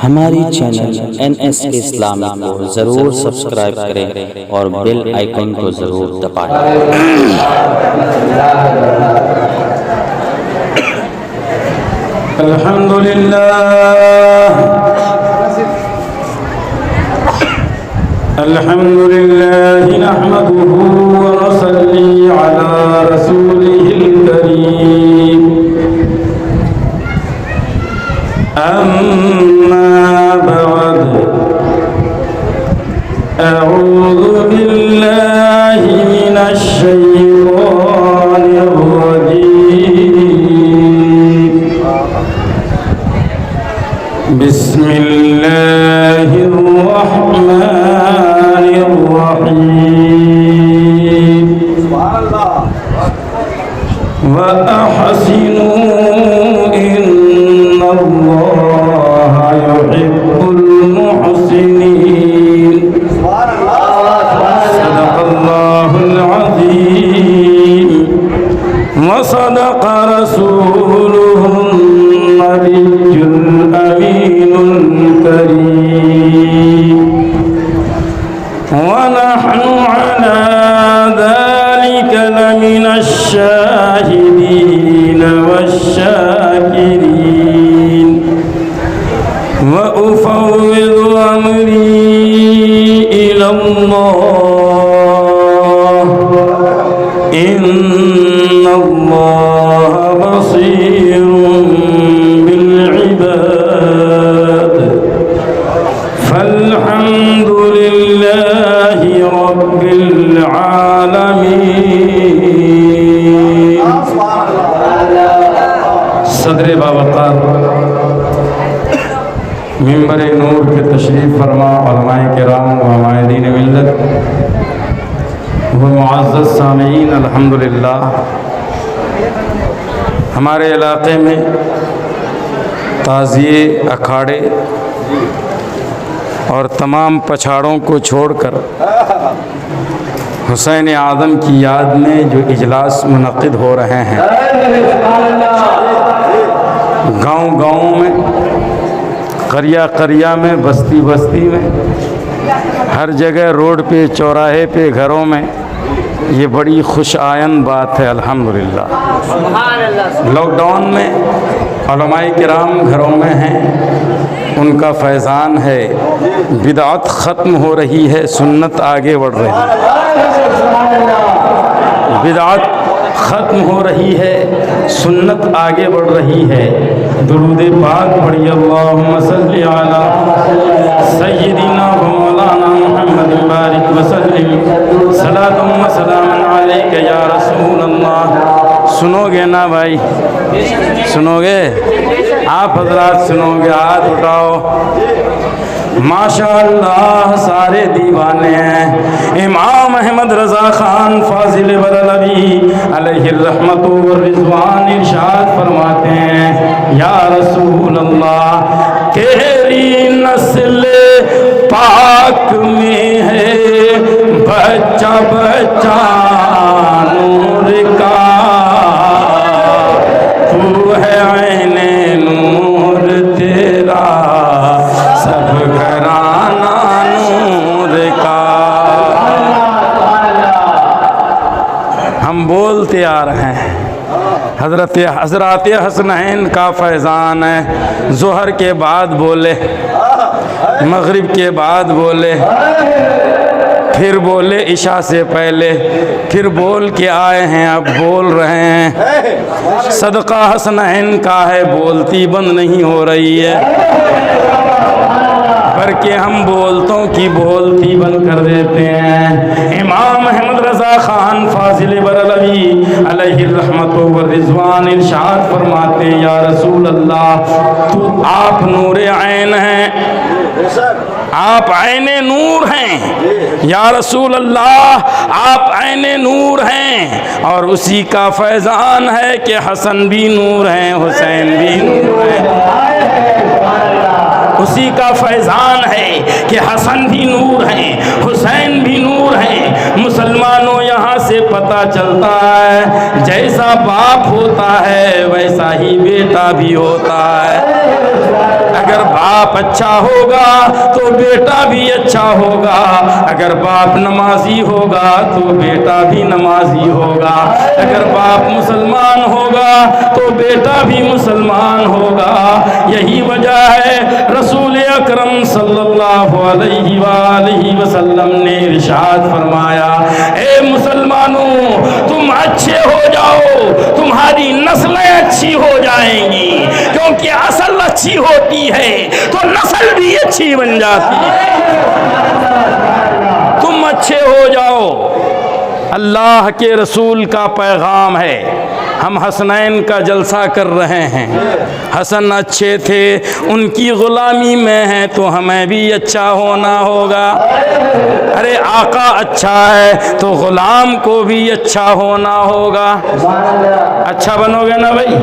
हमारी channel NSK Islamic को ज़रूर सब्सक्राइब करें और बेल आइकन को ज़रूर दबाएं। अल्हम्दुलिल्लाह नहमदुहु व नसल्ली अला रसूलिहिल करीम। अम्मा बअद अऊज़ु बिल्लाहि मिनश शैतानिर रजीम। बिस्मिल्लाहिर रहमानिर रहीम। व अहसिनू इन्नल्लाह युहिब्बुल मुहसिनीन। सदक़ल्लाहुल अज़ीम व सदक़ रसूलुहुन नबियुल अमीनुल करीम। व नहनु अला ज़ालिक लमिनश शाहिदीन वश्शाकिरीन। व उफ़व्विज़ु अम्री इलल्लाह इन्नल्लाह बसीरुम बिल इबाद। फल्हम्दुलिल्लाहि रब्बिल आलमीन। सदर बावक़ार मिंबर नूर के तशरीफ़ फरमा उलमाए किराम व मायदीन मिल्लत व मुअज़्ज़ज़ सामीईन, अल्हम्दुलिल्लाह हमारे इलाक़े में ताज़िए अखाड़े और तमाम पछाड़ों को छोड़कर हुसैन आज़म की याद में जो इजलास मुनक़िद हो रहे हैं, गांव-गांव में, करिया में, बस्ती में, हर जगह, रोड पे, चौराहे पे, घरों में, ये बड़ी खुश आयन बात है अल्हम्दुलिल्लाह। लॉकडाउन में उलमाए किराम घरों में हैं, उनका फैज़ान है, बिदअत ख़त्म हो रही है, सुन्नत आगे बढ़ रही है। बिदअत ख़त्म हो रही है, सुन्नत आगे बढ़ रही है। दुरूद पाक पढ़िए, अल्लाहुम्मा सल्ली अला सय्यिदिना व मौलाना मुहम्मद बारिक व सल्लिम सलातुम व सलामुन अलैका या रसूल अल्लाह। सुनोगे ना भाई, सुनोगे? आप हजरात सुनोगे? हाथ उठाओ। माशाअल्लाह सारे दीवाने हैं। इमाम अहमद रज़ा ख़ान फ़ाज़िल बरेलवी अलैहिर रहमतु व रिज़वान इरशाद फरमाते हैं, या रसूल अल्लाह तेरी नस्ल पाक में है बच्चा बच्चा नूर का, तू है ऐने नूर तेरा सब घराना नूर का। हम बोलते आ रहे हैं, हज़रत हसनैन का फैज़ान है। ज़ोहर के बाद बोले, मग़रिब के बाद बोले, फिर बोले इशा से पहले, फिर बोल के आए हैं, अब बोल रहे हैं। सदका हसनैन का है, बोलती बंद नहीं हो रही है, करके हम बोलतों की बोलती बंद कर देते हैं। इमाम अहमद रज़ा ख़ान फ़ाज़िल बरेलवी अलैहिर रहमतु व रिज़वान इरशाद फरमाते, या रसूल अल्लाह तू आप नूर ऐन हैं, आप ऐने नूर हैं। या रसूल अल्लाह आप ऐने नूर हैं, और उसी का फैज़ान है कि हसन भी नूर हैं, हुसैन भी नूर हैं। उसी का फैज़ान है कि हसन भी नूर हैं, हुसैन भी नूर हैं। मुसलमानों यहाँ से पता चलता है, जैसा बाप होता है वैसा ही बेटा भी होता है। अगर बाप बाप अच्छा होगा तो बेटा भी अच्छा होगा, अगर बाप नमाजी होगा तो बेटा भी नमाजी होगा, अगर बाप मुसलमान होगा तो बेटा भी मुसलमान होगा। यही वजह है रसूल अकरम सल्लल्लाहु अलैहि वसल्लम ने इरशाद फरमाया, ए मुसलमानों तुम अच्छे हो जाओ, तुम्हारी नस्लें अच्छी हो जाएंगी, क्योंकि असल अच्छी होती है तो नस्ल भी अच्छी बन जाती है। तुम अच्छे हो जाओ, अल्लाह के रसूल का पैगाम है। हम हसनैन का जलसा कर रहे हैं, हसन अच्छे थे, उनकी ग़ुलामी में हैं तो हमें भी अच्छा होना होगा। अरे आका अच्छा है तो ग़ुलाम को भी अच्छा होना होगा। अच्छा बनोगे ना भाई,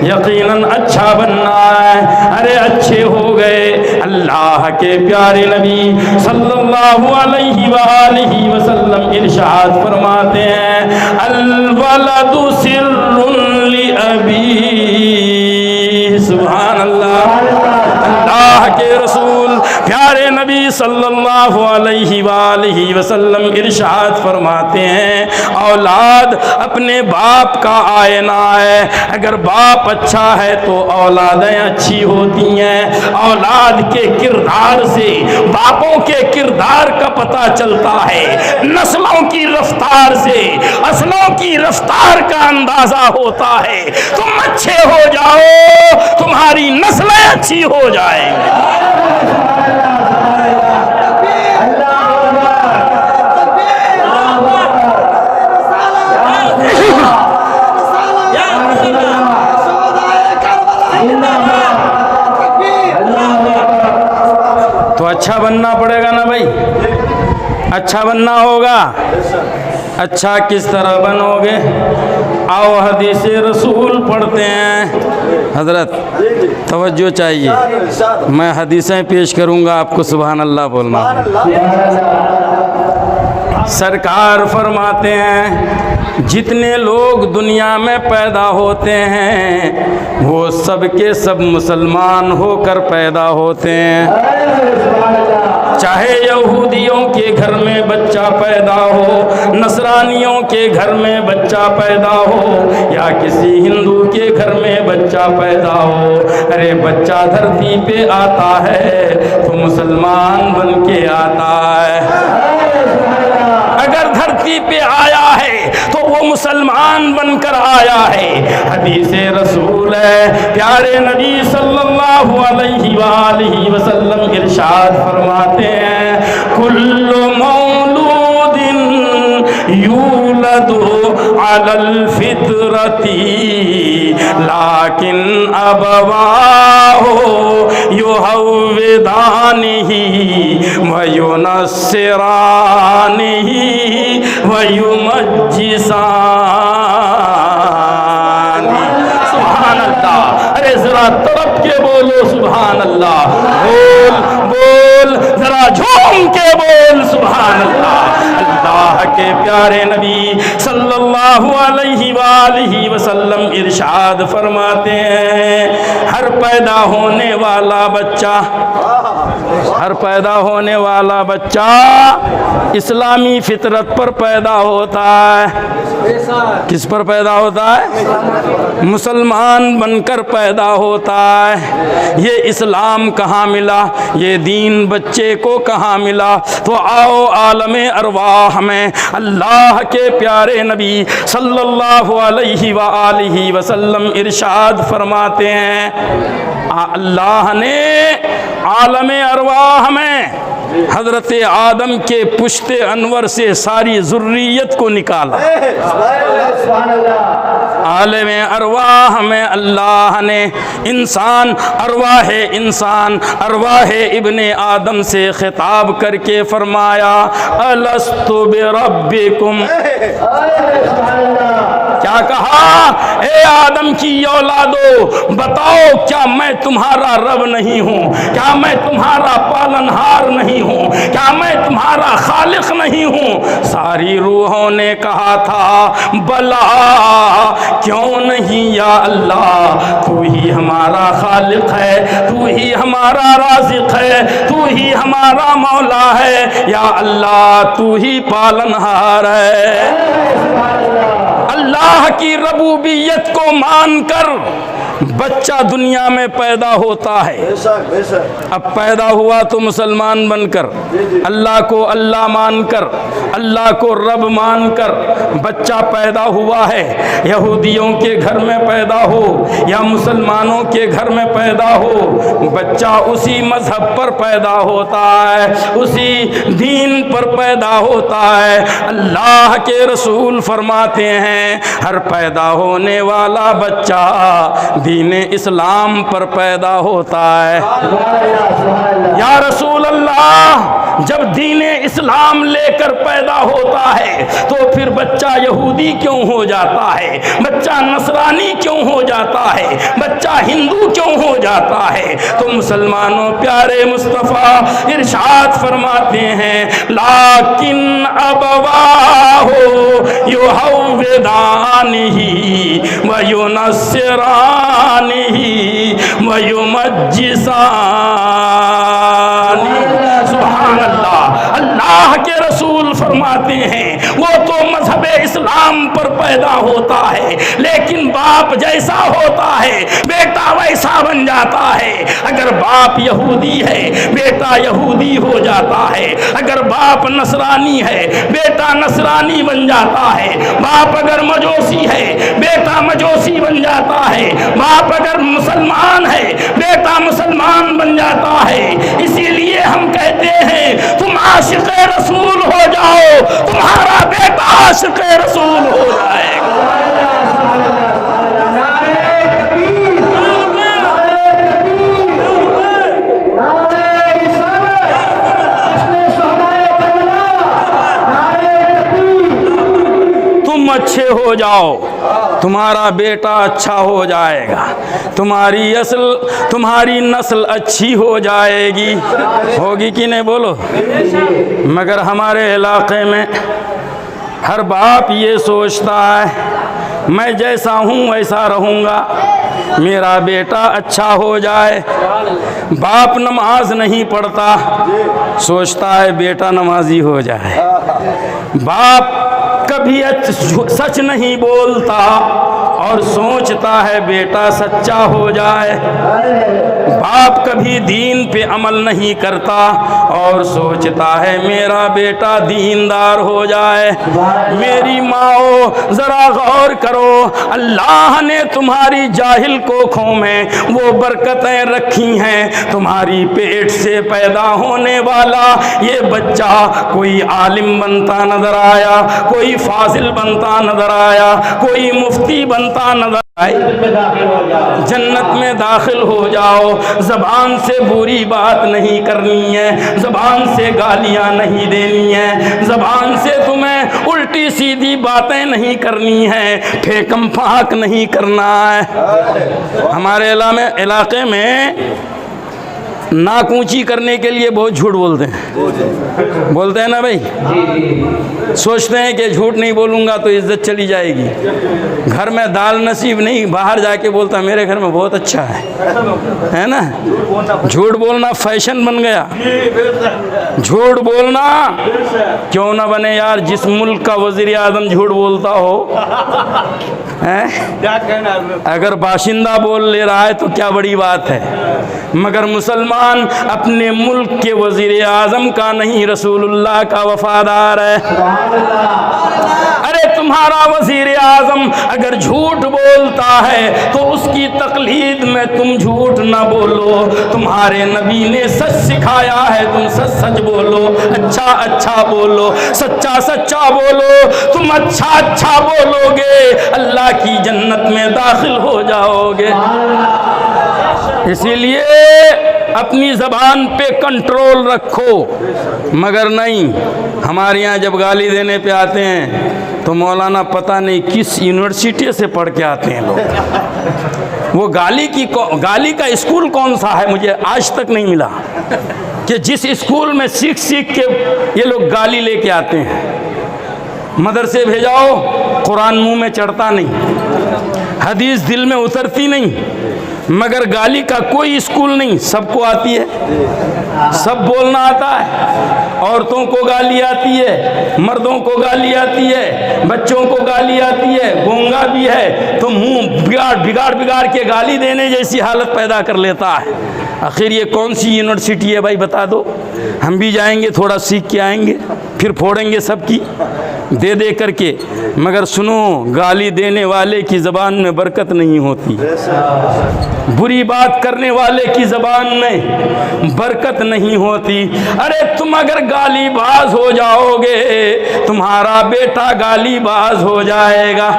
यकीनन अच्छा बनना है। अरे अच्छे हो गए, अल्लाह के प्यारे नबी सल्लल्लाहु अलैहि वसल्लम इरशाद फरमाते हैं, अल वलदु सिर्रुन लि अबी। सुभान अल्लाह। अल्लाह के रसूल प्यारे नबी सल्लल्लाहु अलैहि वसल्लम इरशाद फरमाते हैं, औलाद अपने बाप का आईना है। अगर बाप अच्छा है तो औलादें अच्छी होती हैं। औलाद के किरदार से बापों के किरदार का पता चलता है, नस्लों की रफ्तार से असलों की रफ्तार का अंदाजा होता है। तुम अच्छे हो जाओ, तुम्हारी नस्लें अच्छी हो जाएंगी। तो अच्छा बनना पड़ेगा ना भाई, अच्छा बनना होगा। अच्छा किस तरह बनोगे? आओ हदीस रसूल पढ़ते हैं। हजरत तवज्जो चाहिए, मैं हदीसें पेश करूंगा, आपको सुभान अल्लाह बोलना। सरकार फरमाते हैं, जितने लोग दुनिया में पैदा होते हैं वो सब के सब मुसलमान होकर पैदा होते हैं। चाहे यहूदियों के घर में बच्चा पैदा हो, नसरानियों के घर में बच्चा पैदा हो, या किसी हिंदू के घर में बच्चा पैदा हो, अरे बच्चा धरती पे आता है तो मुसलमान बन के आता है। अगर धरती पे आया है तो वो मुसलमान बनकर आया है। हदीस रसूल है, प्यारे नबी सल्लल्लाहु अलैहि वसल्लम इरशाद फरमाते हैं, कुल्लु मौलूदिन यूलदु अलल फितरती लाकिन अबवाहु युहव्विदानिही व युनस्सिरानिही व युमज्जिसानी। सुभान अल्लाह। अरे जरा तड़प के बोलो सुभान अल्लाह, बोल बोल जरा झूम के बोल सुभान अल्लाह। अल्लाह के प्यारे नबी सल्लल्लाहु अलैहि वसल्लम इरशाद फरमाते हैं, हर पैदा होने वाला बच्चा, हर पैदा होने वाला बच्चा इस्लामी फितरत पर पैदा होता है। किस पर पैदा होता है? मुसलमान बनकर पैदा होता है। ये इस्लाम कहाँ मिला, ये दीन बच्चे को कहाँ मिला? तो आओ आलमे अरवाह में अल्लाह के प्यारे नबी सल्लल्लाहु अलैहि वसल्लम इरशाद फरमाते हैं, अल्लाह ने आलमे अरवाह में हज़रत आदम के पुश्ते अनवर से सारी ज़ुर्रियत को निकाला। आलमे अरवाह में अल्लाह ने इंसान अरवाह इब्ने आदम से खिताब करके फरमाया, अलस्तु बिरब्बिकुम। क्या कहा? ए आदम की औलादो, बताओ क्या मैं तुम्हारा रब नहीं हूँ? क्या मैं तुम्हारा पालनहार नहीं हूँ? क्या मैं तुम्हारा खालिक नहीं हूँ? सारी रूहों ने कहा था बला, क्यों नहीं या अल्लाह, तू ही हमारा खालिक है, तू ही हमारा हमारा राज़िक़ है, तू ही हमारा मौला है, या अल्लाह तू ही पालनहार है। अल्लाह की रबूबियत को मानकर बच्चा दुनिया में पैदा होता है। अब पैदा हुआ तो मुसलमान बनकर, अल्लाह को अल्लाह मानकर, अल्लाह को रब मानकर बच्चा पैदा हुआ है। यहूदियों के घर में पैदा हो या मुसलमानों के घर में पैदा हो, बच्चा उसी मजहब पर पैदा होता है, उसी दीन पर पैदा होता है। अल्लाह के रसूल फरमाते हैं, हर पैदा होने वाला बच्चा दीन इस्लाम पर पैदा होता है। या रसूल अल्लाह, जब दीन इस्लाम लेकर पैदा होता है तो फिर बच्चा यहूदी क्यों हो जाता है, बच्चा नसरानी क्यों हो जाता है, बच्चा हिंदू क्यों हो जाता है? तो मुसलमानों प्यारे मुस्तफ़ा इरशाद फरमाते हैं, लाकिन अबवाहु युहव्विदानिही व युनस्सिरानिही व युमज्जिसानी। सुभान अल्लाह। अल्लाह के रसूल फरमाते हैं, वो तो मजहब इस्लाम पर पैदा होता है, लेकिन बाप जैसा होता है बेटा वैसा बन जाता है। अगर बाप यहूदी है बेटा यहूदी हो जाता है, अगर बाप नसरानी है बेटा नसरानी बन जाता है, बाप अगर मजोसी है बेटा मजोसी बन जाता है, बाप अगर मुसलमान है बेटा मुसलमान बन जाता है। इसीलिए हम कहते हैं, तुम आशिक़े रसूल हो जाओ, तुम्हारा बेटा आशिक़े रसूल हो जाएगा। तुम अच्छे हो जाओ, तुम्हारा बेटा अच्छा हो जाएगा, तुम्हारी नस्ल अच्छी हो जाएगी। होगी कि नहीं बोलो? मगर हमारे इलाके में हर बाप ये सोचता है, मैं जैसा हूँ वैसा रहूँगा, मेरा बेटा अच्छा हो जाए। बाप नमाज नहीं पढ़ता, सोचता है बेटा नमाजी हो जाए। बाप कभी सच नहीं बोलता और सोचता है बेटा सच्चा हो जाए। बाप कभी दीन पे अमल नहीं करता और सोचता है मेरा बेटा दीनदार हो जाए। मेरी माओ ज़रा गौर करो, अल्लाह ने तुम्हारी जाहिल कोखों में वो बरकतें रखी हैं। तुम्हारी पेट से पैदा होने वाला ये बच्चा कोई आलिम बनता नजर आया, कोई फाजिल बनता नजर आया, कोई मुफ्ती बनता नजर आए, जन्नत में दाखिल हो जाओ। ज़बान से बुरी बात नहीं करनी है, ज़बान से गालियां नहीं देनी है, ज़बान से तुम्हें उल्टी सीधी बातें नहीं करनी है, फेंकम फाक नहीं करना है। हमारे इलाके में नाक ऊंची करने के लिए बहुत झूठ बोलते हैं ना भाई। सोचते हैं कि झूठ नहीं बोलूँगा तो इज्जत चली जाएगी। घर में दाल नसीब नहीं, बाहर जाके बोलता मेरे घर में बहुत अच्छा है ना। झूठ बोलना फैशन बन गया। झूठ बोलना क्यों ना बने यार, जिस मुल्क का वज़ीर आज़म झूठ बोलता हो है, अगर बाशिंदा बोल ले रहा है तो क्या बड़ी बात है। मगर मुसलमान अपने मुल्क के वज़ीर आज़म का नहीं, रसूलुल्लाह का वफादार है। अरे तुम्हारा वज़ीर आज़म अगर झूठ बोलता है तो उसकी तकलीद में तुम झूठ ना बोलो। तुम्हारे नबी ने सच सिखाया है, तुम सच सच बोलो, अच्छा अच्छा बोलो, सच्चा सच्चा बोलो। तुम अच्छा अच्छा बोलोगे, अल्लाह की जन्नत में दाखिल हो जाओगे। इसीलिए अपनी ज़बान पे कंट्रोल रखो। मगर नहीं, हमारे यहाँ जब गाली देने पे आते हैं तो मौलाना पता नहीं किस यूनिवर्सिटी से पढ़ के आते हैं लोग। वो गाली का स्कूल कौन सा है, मुझे आज तक नहीं मिला कि जिस स्कूल में सीख सीख के ये लोग गाली लेके आते हैं। मदरसे भेजाओ, कुरान मुंह में चढ़ता नहीं। हदीस दिल में उतरती नहीं, मगर गाली का कोई स्कूल नहीं, सबको आती है, सब बोलना आता है। औरतों को गाली आती है, मर्दों को गाली आती है, बच्चों को गाली आती है, गूंगा भी है तो मुंह बिगाड़ के गाली देने जैसी हालत पैदा कर लेता है। आखिर ये कौन सी यूनिवर्सिटी है भाई, बता दो, हम भी जाएंगे, थोड़ा सीख के आएंगे, फिर फोड़ेंगे सबकी दे करके। मगर सुनो, गाली देने वाले की ज़बान में बरकत नहीं होती, बुरी बात करने वाले की ज़बान में बरकत नहीं होती। अरे तुम अगर गालीबाज हो जाओगे, तुम्हारा बेटा गालीबाज हो जाएगा।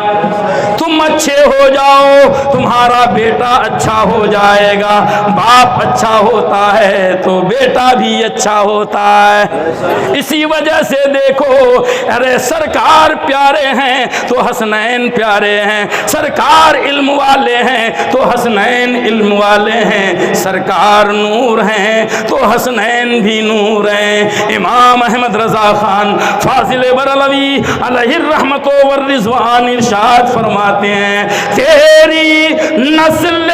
तुम अच्छे हो जाओ, तुम्हारा बेटा अच्छा हो जाएगा। बाप अच्छा होता है तो बेटा भी अच्छा होता है। इसी वजह से देखो, अरे सरकार प्यारे हैं तो हसनैन प्यारे हैं, सरकार इल्म वाले हैं तो हसनैन इल्म वाले हैं, सरकार नूर हैं तो हसनैन भी नूर हैं। इमाम अहमद रज़ा खान फाजिल बरलवी अलैहिर रहमतो वर रिज़वान इरशाद फरमाते हैं, तेरी नस्ल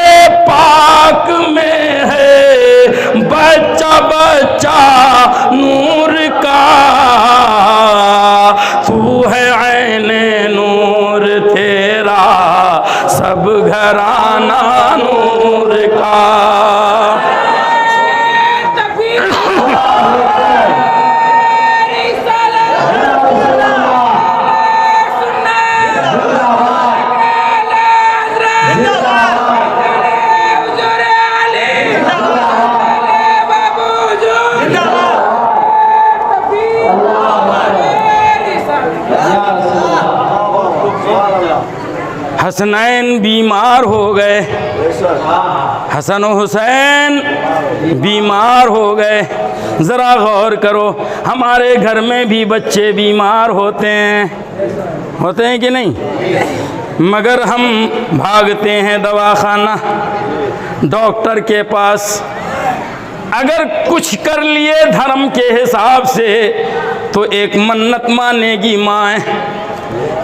पाक में है बच्चा बच्चा नूर का, तू है ऐने नूर तेरा सब घराना नूर का। हसनैन बीमार हो गए, हसन और हुसैन बीमार हो गए। ज़रा गौर करो, हमारे घर में भी बच्चे बीमार होते हैं कि नहीं? मगर हम भागते हैं दवाखाना, डॉक्टर के पास। अगर कुछ कर लिए धर्म के हिसाब से तो एक मन्नत मानेगी माँ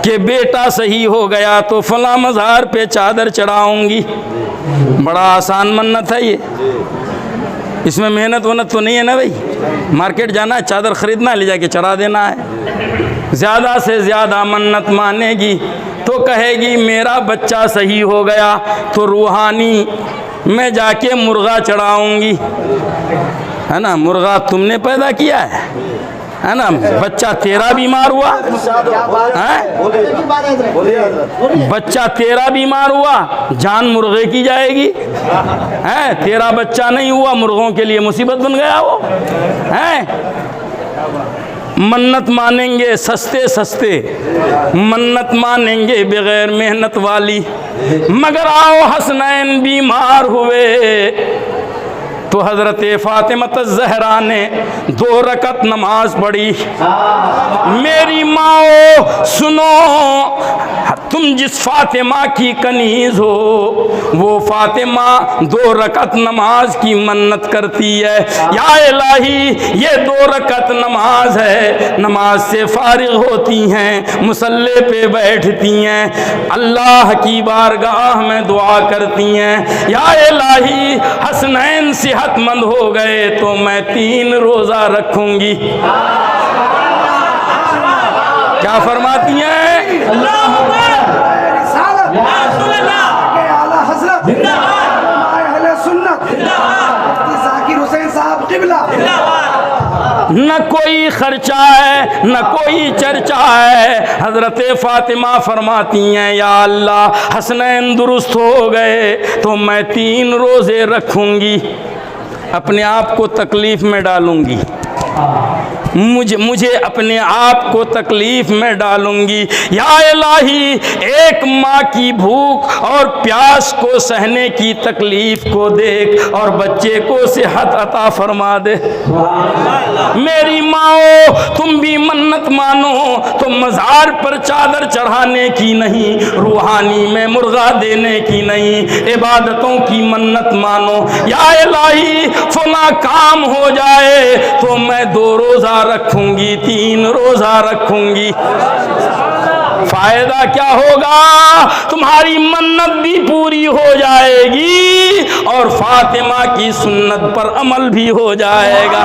कि बेटा सही हो गया तो फला मज़ार पे चादर चढ़ाऊंगी। बड़ा आसान मन्नत है ये, इसमें मेहनत वनत तो नहीं है ना भाई। मार्केट जाना है, चादर ख़रीदना, ले जाके चढ़ा देना है। ज़्यादा से ज़्यादा मन्नत मानेगी तो कहेगी मेरा बच्चा सही हो गया तो रूहानी मैं जाके मुर्गा चढ़ाऊंगी, है ना। मुर्गा तुमने पैदा किया है ना। बच्चा तेरा बीमार हुआ है, बच्चा तेरा बीमार हुआ, जान मुर्गे की जाएगी है। तेरा बच्चा नहीं हुआ, मुर्गों के लिए मुसीबत बन गया वो है। मन्नत मानेंगे सस्ते सस्ते, मन्नत मानेंगे बगैर मेहनत वाली। मगर आओ हसनैन बीमार हुए तो हज़रत फ़ातिमा ज़हरा ने 2 रकत नमाज पढ़ी। मेरी माओ सुनो, तुम जिस फ़ातिमा की कनीज़ हो वो फ़ातिमा 2 रकत नमाज की मन्नत करती है। या इलाही ये 2 रकत नमाज है, नमाज से फारिग होती हैं, मुसल्ले पे बैठती हैं, अल्लाह की बारगाह में दुआ करती हैं, या इलाही हसनैन सेहतमंद हो गए तो मैं 3 रोज़ा रखूंगी। क्या फरमाती हैं? न कोई खर्चा है न कोई चर्चा है। हज़रत फ़ातिमा फरमाती हैं या अल्लाह हसनैन दुरुस्त हो गए तो मैं 3 रोज़े रखूंगी, अपने आप को तकलीफ़ में डालूंगी, मुझे अपने आप को तकलीफ़ में डालूंगी। या इलाही एक माँ की भूख और प्यास को सहने की तकलीफ़ को देख और बच्चे को सेहत अता फरमा दे। मेरी माओ तुम भी मन्नत मानो तो मज़ार पर चादर चढ़ाने की नहीं, रूहानी में मुर्गा देने की नहीं, इबादतों की मन्नत मानो। या इलाही फला काम हो जाए तो मैं 2 रोज़ा रखूंगी, 3 रोज़ा रखूंगी। फायदा क्या होगा? तुम्हारी मन्नत भी पूरी हो जाएगी और फातिमा की सुन्नत पर अमल भी हो जाएगा।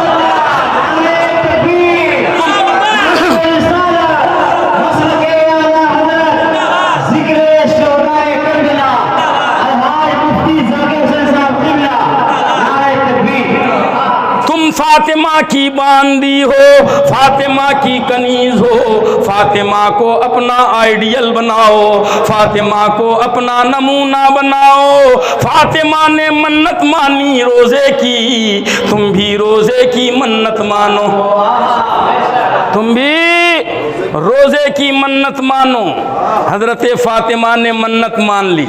फातिमा की बांदी हो, फातिमा की कनीज हो, फातिमा को अपना आइडियल बनाओ, फातिमा को अपना नमूना बनाओ। फातिमा ने मन्नत मानी रोजे की, तुम भी रोजे की मन्नत मानो, तुम भी रोजे की मन्नत मानो। हजरत फातिमा ने मन्नत मान ली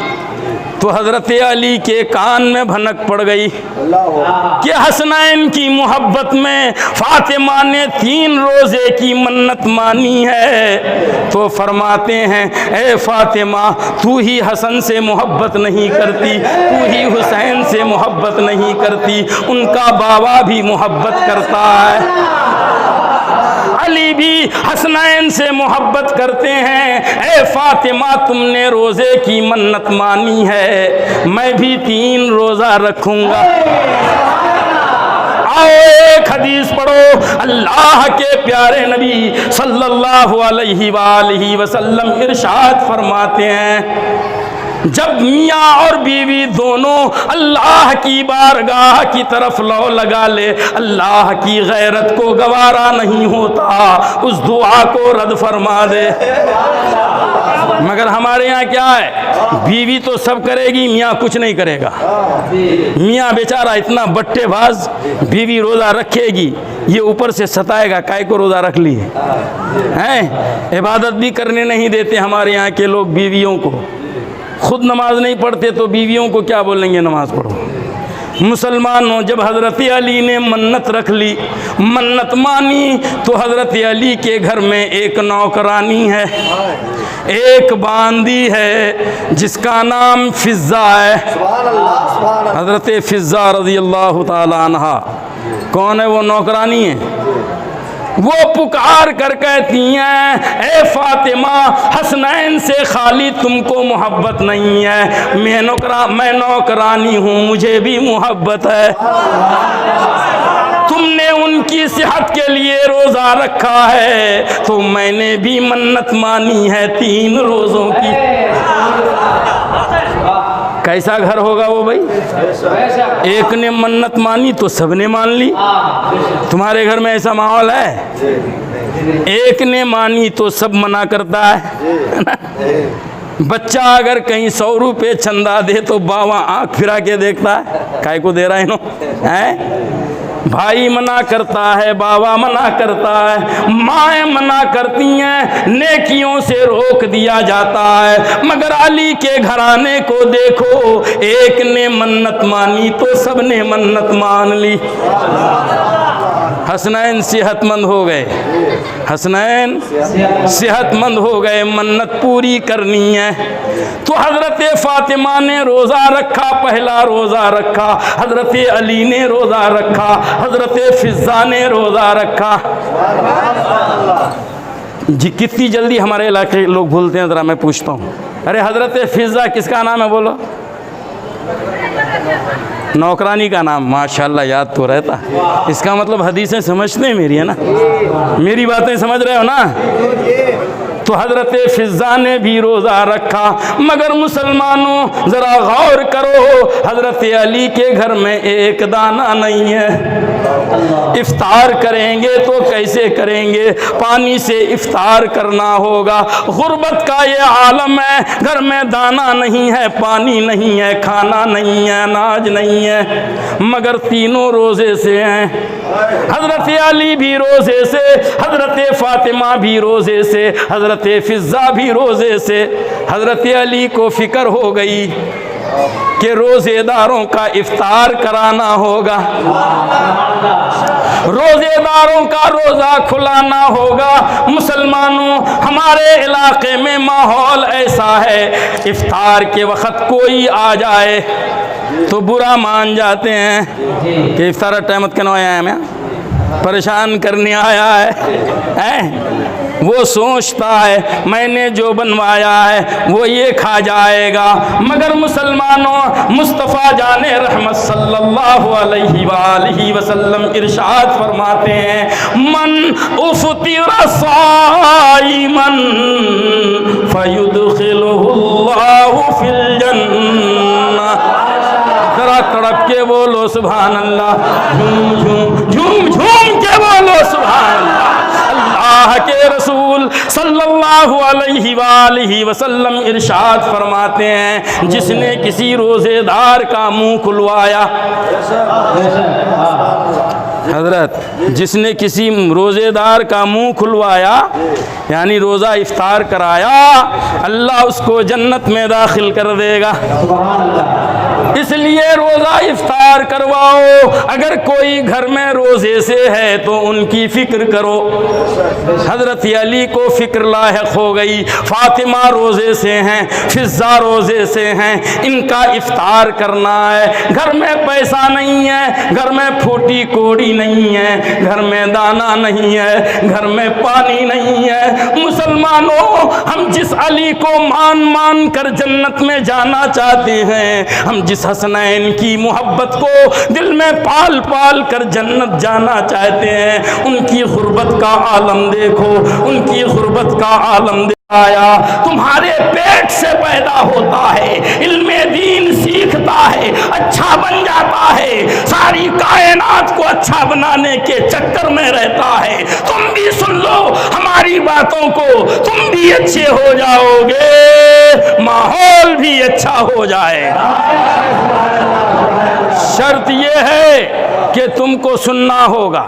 तो हजरत अली के कान में भनक पड़ गई कि हसनैन की मोहब्बत में फातिमा ने 3 रोजे की मन्नत मानी है। तो फरमाते हैं, ए फातिमा, तू ही हसन से मोहब्बत नहीं करती, तू ही हुसैन से मोहब्बत नहीं करती, उनका बाबा भी मोहब्बत करता है, अली भी हसनैन से मोहब्बत करते हैं। ए फातिमा, तुमने रोजे की मन्नत मानी है, मैं भी 3 रोजा रखूंगा। आओ एक हदीस पढ़ो। अल्लाह के प्यारे नबी सल्लल्लाहु अलैहि वसल्लम इरशाद फरमाते हैं, जब मियाँ और बीवी दोनों अल्लाह की बारगाह की तरफ लौ लगा ले, अल्लाह की गैरत को गवारा नहीं होता, उस दुआ को रद्द फरमा दे। मगर हमारे यहाँ क्या है, बीवी तो सब करेगी, मियाँ कुछ नहीं करेगा। मियाँ बेचारा इतना बट्टेबाज, बीवी रोज़ा रखेगी, ये ऊपर से सताएगा, काय को रोज़ा रख ली है। इबादत भी करने नहीं देते हमारे यहाँ के लोग बीवियों को, खुद नमाज नहीं पढ़ते तो बीवियों को क्या बोलेंगे नमाज पढ़ो। मुसलमानों, जब हज़रत अली ने मन्नत रख ली, मन्नत मानी, तो हज़रत अली के घर में एक नौकरानी है, एक बांदी है जिसका नाम फिज़्ज़ा है। हज़रत फिज़्ज़ा रज़ी अल्लाह ताला अन्हा, कौन है वो नौकरानी है? वो पुकार कर कहती हैं, ए फातिमा, हसनैन से खाली तुमको मोहब्बत नहीं है, मैं नौकरानी हूँ, मुझे भी मोहब्बत है। तुमने उनकी सेहत के लिए रोज़ा रखा है, तो मैंने भी मन्नत मानी है 3 रोज़ों की। कैसा घर होगा वो भाई? एक ने मन्नत मानी तो सबने मान ली। तुम्हारे घर में ऐसा माहौल है? एक ने मानी तो सब मना करता है। बच्चा अगर कहीं 100 रुपये चंदा दे तो बाबा आंख फिरा के देखता है, काय को दे रहा है नो है। भाई मना करता है, बाबा मना करता है, माएँ मना करती हैं, नेकियों से रोक दिया जाता है। मगर अली के घराने को देखो, एक ने मन्नत मानी तो सबने मन्नत मान ली। हसनैन सेहतमंद हो गए, हसनैन सेहतमंद हो गए, मन्नत पूरी करनी है। तो हज़रत फातिमा ने रोज़ा रखा, पहला रोज़ा रखा, हज़रत अली ने रोज़ा रखा, हज़रत फिज़्ज़ा ने रोज़ा रखा। जी कितनी जल्दी हमारे इलाके के लोग भूलते हैं, ज़रा मैं पूछता हूँ। अरे हज़रत फिज़्ज़ा किसका नाम है बोलो? नौकरानी का नाम। माशाल्लाह, याद तो रहता। इसका मतलब हदीसें समझते हैं मेरी, है ना? मेरी बातें समझ रहे हो ना? तो हज़रत फिज़्ज़ा ने भी रोज़ा रखा। मगर मुसलमानों ज़रा गौर करो, हज़रत अली के घर में एक दाना नहीं है। इफ्तार करेंगे तो कैसे करेंगे? पानी से इफ्तार करना होगा। गुर्बत का ये आलम है, घर में दाना नहीं है, पानी नहीं है, खाना नहीं है, अनाज नहीं है, मगर तीनों रोज़े से हैं। हज़रत अली भी रोज़े से, हज़रत फातिमा भी रोज़े से, हज़रत फिज़्ज़ा भी रोज़े से। हज़रत अली को फ़िक्र हो गई कि रोज़ेदारों का इफ्तार कराना होगा, रोज़ेदारों का रोज़ा खुलाना होगा। मुसलमानों, हमारे इलाके में माहौल ऐसा है, इफ्तार के वक़्त कोई आ जाए तो बुरा मान जाते हैं कि इफ्तार टाइम के नो आया मैं परेशान करने आया है? वो सोचता है मैंने जो बनवाया है वो ये खा जाएगा। मगर मुसलमानों, मुस्तफ़ा जाने रहमत सल्लल्लाहु अलैहि वसल्लम इरशाद फरमाते हैं, मन उफ़तिरा साइमन फयुदखिलुहुल्लाहु फिल जन्नह। जरा तड़प के बोलो सुभान अल्लाह, झूम झूम के बोलो सुभान अल्लाह। अल्लाह के रसूल सल्लल्लाहु अलैहि वसल्लम इरशाद फरमाते हैं, जिसने किसी रोज़ेदार का मुंह खुलवाया, हजरत जिसने किसी रोज़ेदार का मुंह खुलवाया यानी रोज़ा इफ्तार कराया, अल्लाह उसको जन्नत में दाखिल कर देगा। इसलिए रोज़ा इफ्तार करवाओ। अगर कोई घर में रोज़े से है तो उनकी फ़िक्र करो। हज़रत अली को फ़िक्र लाहिक़ हो गई, फ़ातिमा रोज़े से हैं, फ़िज़्ज़ा रोज़े से हैं, इनका इफ्तार करना है। घर में पैसा नहीं है, घर में फूटी कोड़ी नहीं है, घर में दाना नहीं है, घर में पानी नहीं है। मुसलमानों, हम जिस अली को मान मान कर जन्नत में जाना चाहते हैं, हम जिस हसनैन की मोहब्बत को दिल में पाल पाल कर जन्नत जाना चाहते हैं, उनकी गुर्बत का आलम देखो, उनकी गुर्बत का आलम आया। तुम्हारे पेट से पैदा होता है, इल्मे दीन सीखता है, अच्छा बन जाता है, सारी कायनात को अच्छा बनाने के चक्कर में रहता है। तुम भी सुन लो हमारी बातों को, तुम भी अच्छे हो जाओगे, माहौल भी अच्छा हो जाएगा। शर्त यह है कि तुमको सुनना होगा।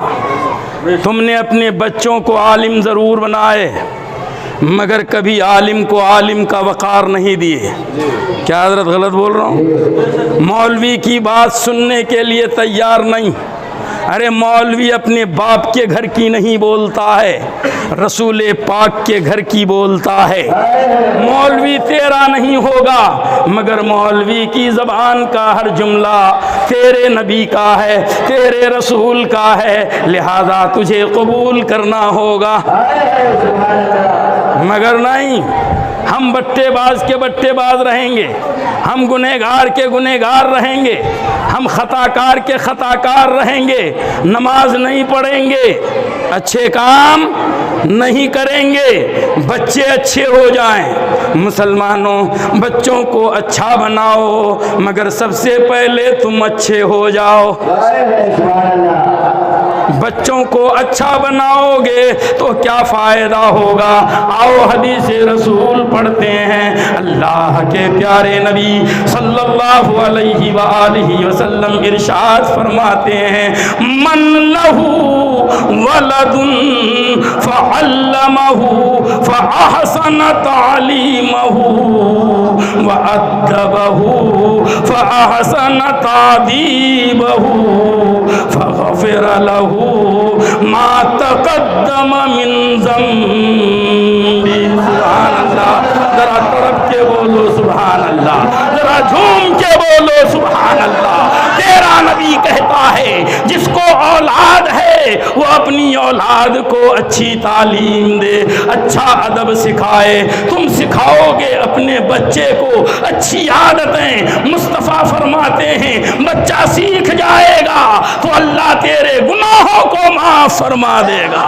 तुमने अपने बच्चों को आलिम ज़रूर बनाए, मगर कभी आलिम को आलिम का वक़ार नहीं दिए। क्या हज़रत गलत बोल रहा हूँ? मौलवी की बात सुनने के लिए तैयार नहीं। अरे मौलवी अपने बाप के घर की नहीं बोलता है, रसूल पाक के घर की बोलता है। मौलवी तेरा नहीं होगा, मगर मौलवी की ज़बान का हर जुमला तेरे नबी का है, तेरे रसूल का है, लिहाजा तुझे कबूल करना होगा। मगर नहीं, हम बट्टेबाज के बट्टेबाज रहेंगे, हम गुनहगार के गुनहगार रहेंगे, हम खताकार के खताकार रहेंगे, नमाज नहीं पढ़ेंगे, अच्छे काम नहीं करेंगे, बच्चे अच्छे हो जाएं। मुसलमानों, बच्चों को अच्छा बनाओ, मगर सबसे पहले तुम अच्छे हो जाओ। बच्चों को अच्छा बनाओगे तो क्या फ़ायदा होगा? आओ हदीस रसूल पढ़ते हैं। अल्लाह के प्यारे नबी सल्लल्लाहु अलैहि वसल्लम इरशाद फरमाते हैं, मन लहू वलदुन फ़अल्लमहु फ़अहसन तालीमहु वअद्दबहु फ़अहसन तादीबहु फ़ग़फ़िर लहू मा तक़द्दम मिन ज़म्बी। सुभान अल्लाह। जरा तड़प के बोलो सुभान अल्लाह, जरा झूम के बोलो सुभान अल्लाह। तेरा नबी कहता है, जिसको औलाद है वो अपनी औलाद को अच्छी तालीम दे, अच्छा अदब सिखाए। तुम सिखाओगे अपने बच्चे को अच्छी आदतें। मुस्तफ़ा फरमाते हैं, बच्चा सीख जाएगा तो अल्लाह तेरे गुनाहों को माफ़ फरमा देगा।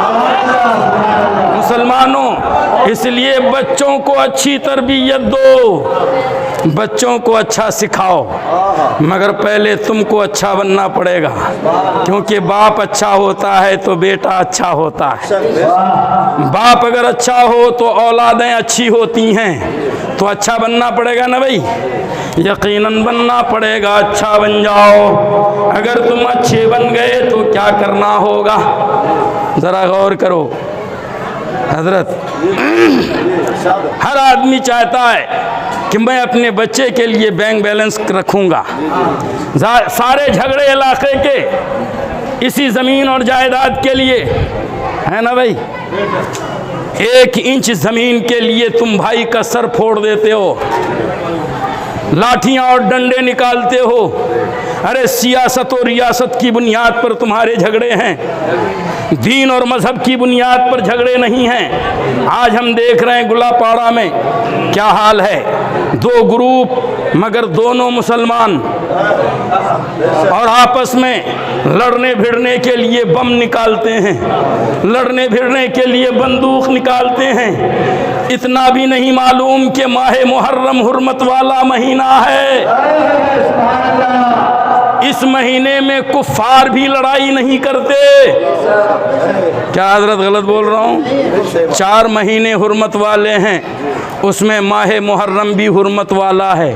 मुसलमानों, इसलिए बच्चों को अच्छी तरबियत दो, बच्चों को अच्छा सिखाओ, मगर पहले तुमको अच्छा बनना पड़ेगा, क्योंकि बाप अच्छा होता है तो बेटा अच्छा होता है। बाप अगर अच्छा हो तो औलादें अच्छी होती हैं, तो अच्छा बनना पड़ेगा ना भाई, यकीनन बनना पड़ेगा। अच्छा बन जाओ। अगर तुम अच्छे बन गए तो क्या करना होगा, ज़रा गौर करो हजरत। हर आदमी चाहता है कि मैं अपने बच्चे के लिए बैंक बैलेंस रखूंगा। सारे झगड़े इलाके के इसी ज़मीन और जायदाद के लिए है ना भाई। 1 इंच ज़मीन के लिए तुम भाई का सर फोड़ देते हो, लाठियां और डंडे निकालते हो। अरे सियासत और रियासत की बुनियाद पर तुम्हारे झगड़े हैं, दीन और मजहब की बुनियाद पर झगड़े नहीं हैं। आज हम देख रहे हैं गुलापाड़ा में क्या हाल है, दो ग्रुप मगर दोनों मुसलमान, और आपस में लड़ने भिड़ने के लिए बम निकालते हैं, लड़ने भिड़ने के लिए बंदूक निकालते हैं। इतना भी नहीं मालूम कि माह मुहर्रम हुर्मत वाला महीना है। इस महीने में कुफ्फार भी लड़ाई नहीं करते। क्या हजरत गलत बोल रहा हूँ? 4 महीने हुर्मत वाले हैं, उसमें माह मुहर्रम भी हुर्मत वाला है।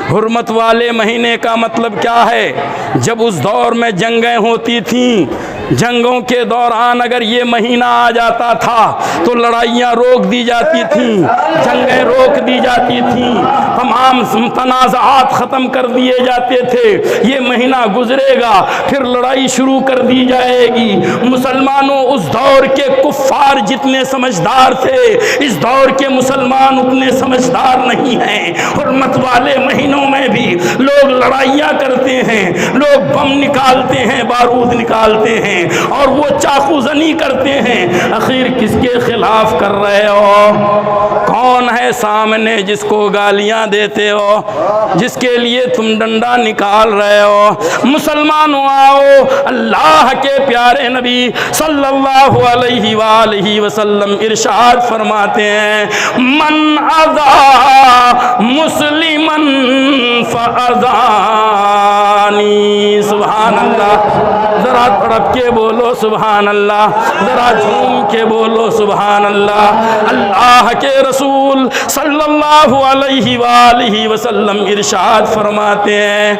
हुर्मत वाले महीने का मतलब क्या है? जब उस दौर में जंगें होती थीं, जंगों के दौरान अगर ये महीना आ जाता था तो लड़ाइयाँ रोक दी जाती थीं, जंगें रोक दी जाती थीं, तमाम तनाज़ात ख़त्म कर दिए जाते थे। ये महीना गुजरेगा फिर लड़ाई शुरू कर दी जाएगी। मुसलमानों, उस दौर के कुफ्फार जितने समझदार थे, इस दौर के मुसलमान उतने समझदार नहीं हैं। हुर्मत वाले महीनों में भी लोग लड़ाइयाँ करते हैं, लोग बम निकालते हैं, बारूद निकालते हैं और वो चाकूजनी करते हैं। आखिर किसके खिलाफ कर रहे हो? कौन है सामने जिसको गालियां देते हो, जिसके लिए तुम डंडा निकाल रहे हो? मुसलमानों आओ, अल्लाह के प्यारे नबी सल्लल्लाहु अलैहि वसल्लम इरशाद फरमाते हैं, मन अज़ा मुस्लिमन फ़अज़ानी। सुभान अल्लाह। जरा तड़प के बोलो सुभान अल्लाह, जरा झूम के बोलो सुभान अल्लाह। अल्लाह के रसूल सल्लल्लाहु अलैहि वसल्लम इरशाद फरमाते हैं,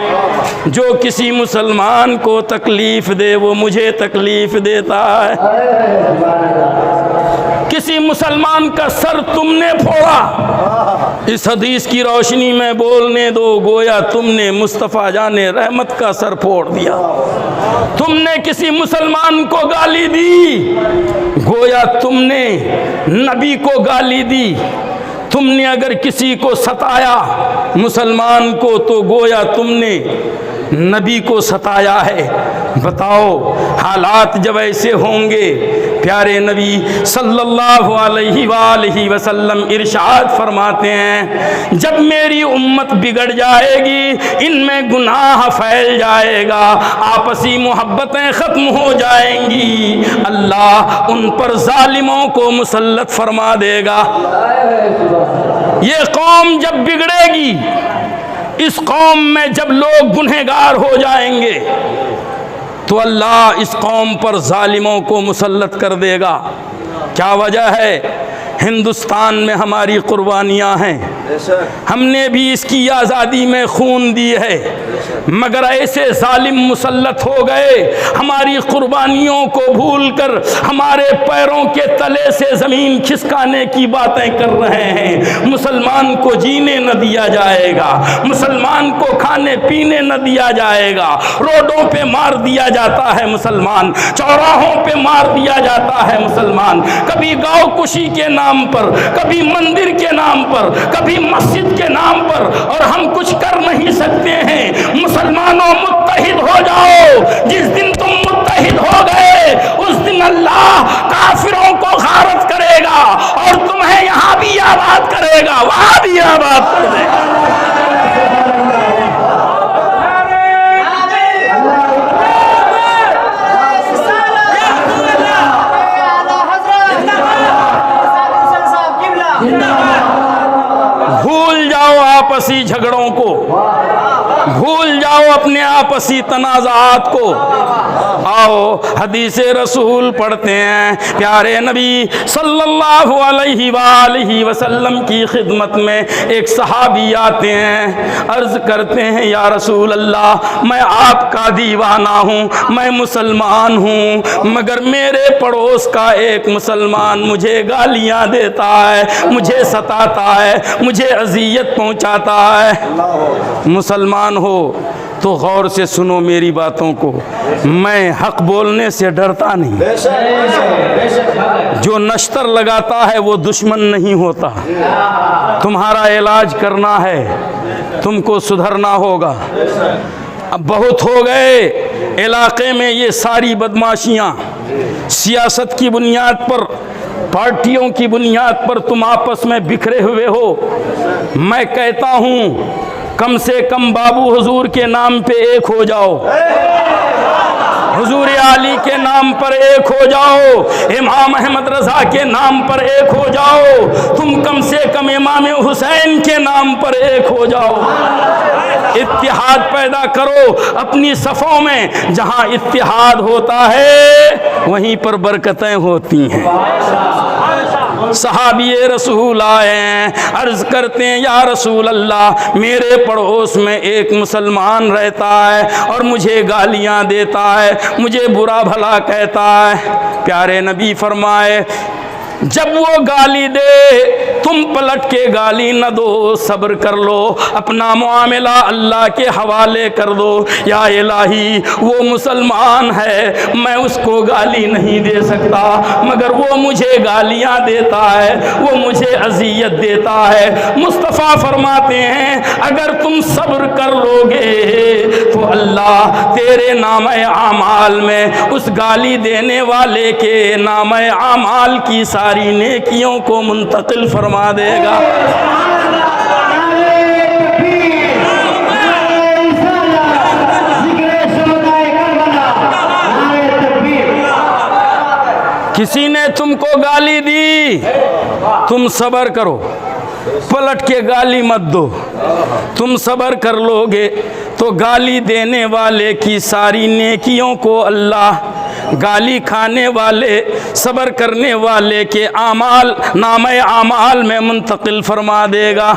जो किसी मुसलमान को तकलीफ दे वो मुझे तकलीफ देता है। किसी मुसलमान का सर तुमने फोड़ा, इस हदीस की रोशनी में बोलने दो, गोया तुमने मुस्तफ़ा जाने रहमत का सर फोड़ दिया। तुमने किसी मुसलमान को गाली दी, गोया तुमने नबी को गाली दी। तुमने अगर किसी को सताया मुसलमान को तो गोया तुमने नबी को सताया है। बताओ, हालात जब ऐसे होंगे, प्यारे नबी सल्लल्लाहु अलैहि वसल्लम इरशाद फरमाते हैं, जब मेरी उम्मत बिगड़ जाएगी, इनमें गुनाह फैल जाएगा, आपसी मोहब्बतें ख़त्म हो जाएंगी, अल्लाह उन पर जालिमों को मुसल्लत फरमा देगा। ये कौम जब बिगड़ेगी, इस कौम में जब लोग गुनहगार हो जाएंगे तो अल्लाह इस कौम पर जालिमों को मुसल्लत कर देगा। क्या वजह है? हिंदुस्तान में हमारी कुर्बानियाँ हैं, हमने भी इसकी आज़ादी में खून दी है, मगर ऐसे जालिम मुसल्लत हो गए, हमारी कुर्बानियों को भूलकर हमारे पैरों के तले से ज़मीन खिसकाने की बातें कर रहे हैं। मुसलमान को जीने न दिया जाएगा, मुसलमान को खाने पीने न दिया जाएगा, रोडों पे मार दिया जाता है मुसलमान, चौराहों पे मार दिया जाता है मुसलमान, कभी गाँव कुशी के नाम पर, कभी मंदिर के नाम पर, कभी मस्जिद के नाम पर, और हम कुछ कर नहीं सकते हैं। मुसलमानों, मुत्तहिद हो जाओ। जिस दिन तुम मुत्तहिद हो गए उस दिन अल्लाह काफिरों को गारत करेगा और तुम्हें यहाँ भी आबाद करेगा, वहाँ भी आबाद कर देगा। भूल जाओ आपसी झगड़ों को, भूल जाओ अपने आपसी तनाज़ात को। आओ हदीस रसूल पढ़ते हैं। प्यारे नबी सल्लल्लाहु अलैहि वसल्लम की खिदमत में एक सहाबी आते हैं, अर्ज़ करते हैं, या रसूल अल्लाह, मैं आपका दीवाना हूँ, मैं मुसलमान हूँ, मगर मेरे पड़ोस का एक मुसलमान मुझे गालियाँ देता है, मुझे सताता है, मुझे अज़ियत पहुँचाता है। मुसलमान हो तो गौर से सुनो मेरी बातों को, मैं हक बोलने से डरता नहीं। जो नश्तर लगाता है वो दुश्मन नहीं होता। तुम्हारा इलाज करना है, तुमको सुधरना होगा। अब बहुत हो गए इलाके में ये सारी बदमाशियाँ, सियासत की बुनियाद पर, पार्टियों की बुनियाद पर तुम आपस में बिखरे हुए हो। मैं कहता हूँ कम से कम बाबू हुजूर के नाम पे एक हो जाओ, हुजूर आली के नाम पर एक हो जाओ, इमाम अहमद रजा के नाम पर एक हो जाओ, तुम कम से कम इमाम हुसैन के नाम पर एक हो जाओ। इत्तिहाद पैदा करो अपनी सफ़ों में, जहाँ इत्तिहाद होता है वहीं पर बरकतें होती हैं। सहाबी रसूल आए हैं, अर्ज़ करते हैं या रसूल अल्लाह, मेरे पड़ोस में एक मुसलमान रहता है और मुझे गालियां देता है, मुझे बुरा भला कहता है। प्यारे नबी फरमाए, जब वो गाली दे तुम पलट के गाली न दो, सब्र कर लो, अपना मामला अल्लाह के हवाले कर दो। या इलाही, वो मुसलमान है, मैं उसको गाली नहीं दे सकता, मगर वो मुझे गालियां देता है, वो मुझे अजियत देता है। मुस्तफ़ा फरमाते हैं अगर तुम सब्र कर लोगे तो अल्लाह तेरे नामे आमाल में उस गाली देने वाले के नामे आमाल की सारी नेकियों को मुंतकिल फरमा देगा। किसी ने तुमको गाली दी, तुम सब्र करो, पलट के गाली मत दो। तुम सब्र कर लोगे तो गाली देने वाले की सारी नेकियों को अल्लाह गाली खाने वाले, सब्र करने वाले के आमाल नामे आमाल में मुंतकिल फरमा देगा।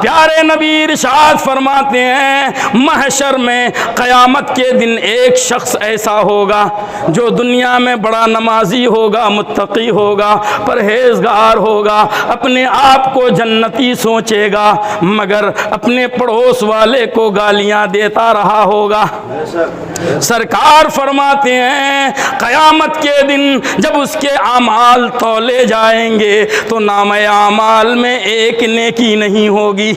प्यारे नबी इरशाद फरमाते हैं महशर में क़यामत के दिन एक शख्स ऐसा होगा जो दुनिया में बड़ा नमाजी होगा, मुत्तकी होगा, परहेजगार होगा, अपने आप को जन्नती सोचेगा, मगर अपने पड़ोस वाले को गालियां देता रहा होगा। सरकार फरमाते हैं क़यामत के दिन जब उसके आमाल तौले जाएंगे तो नामे आमाल में एक नेकी नहीं होगी,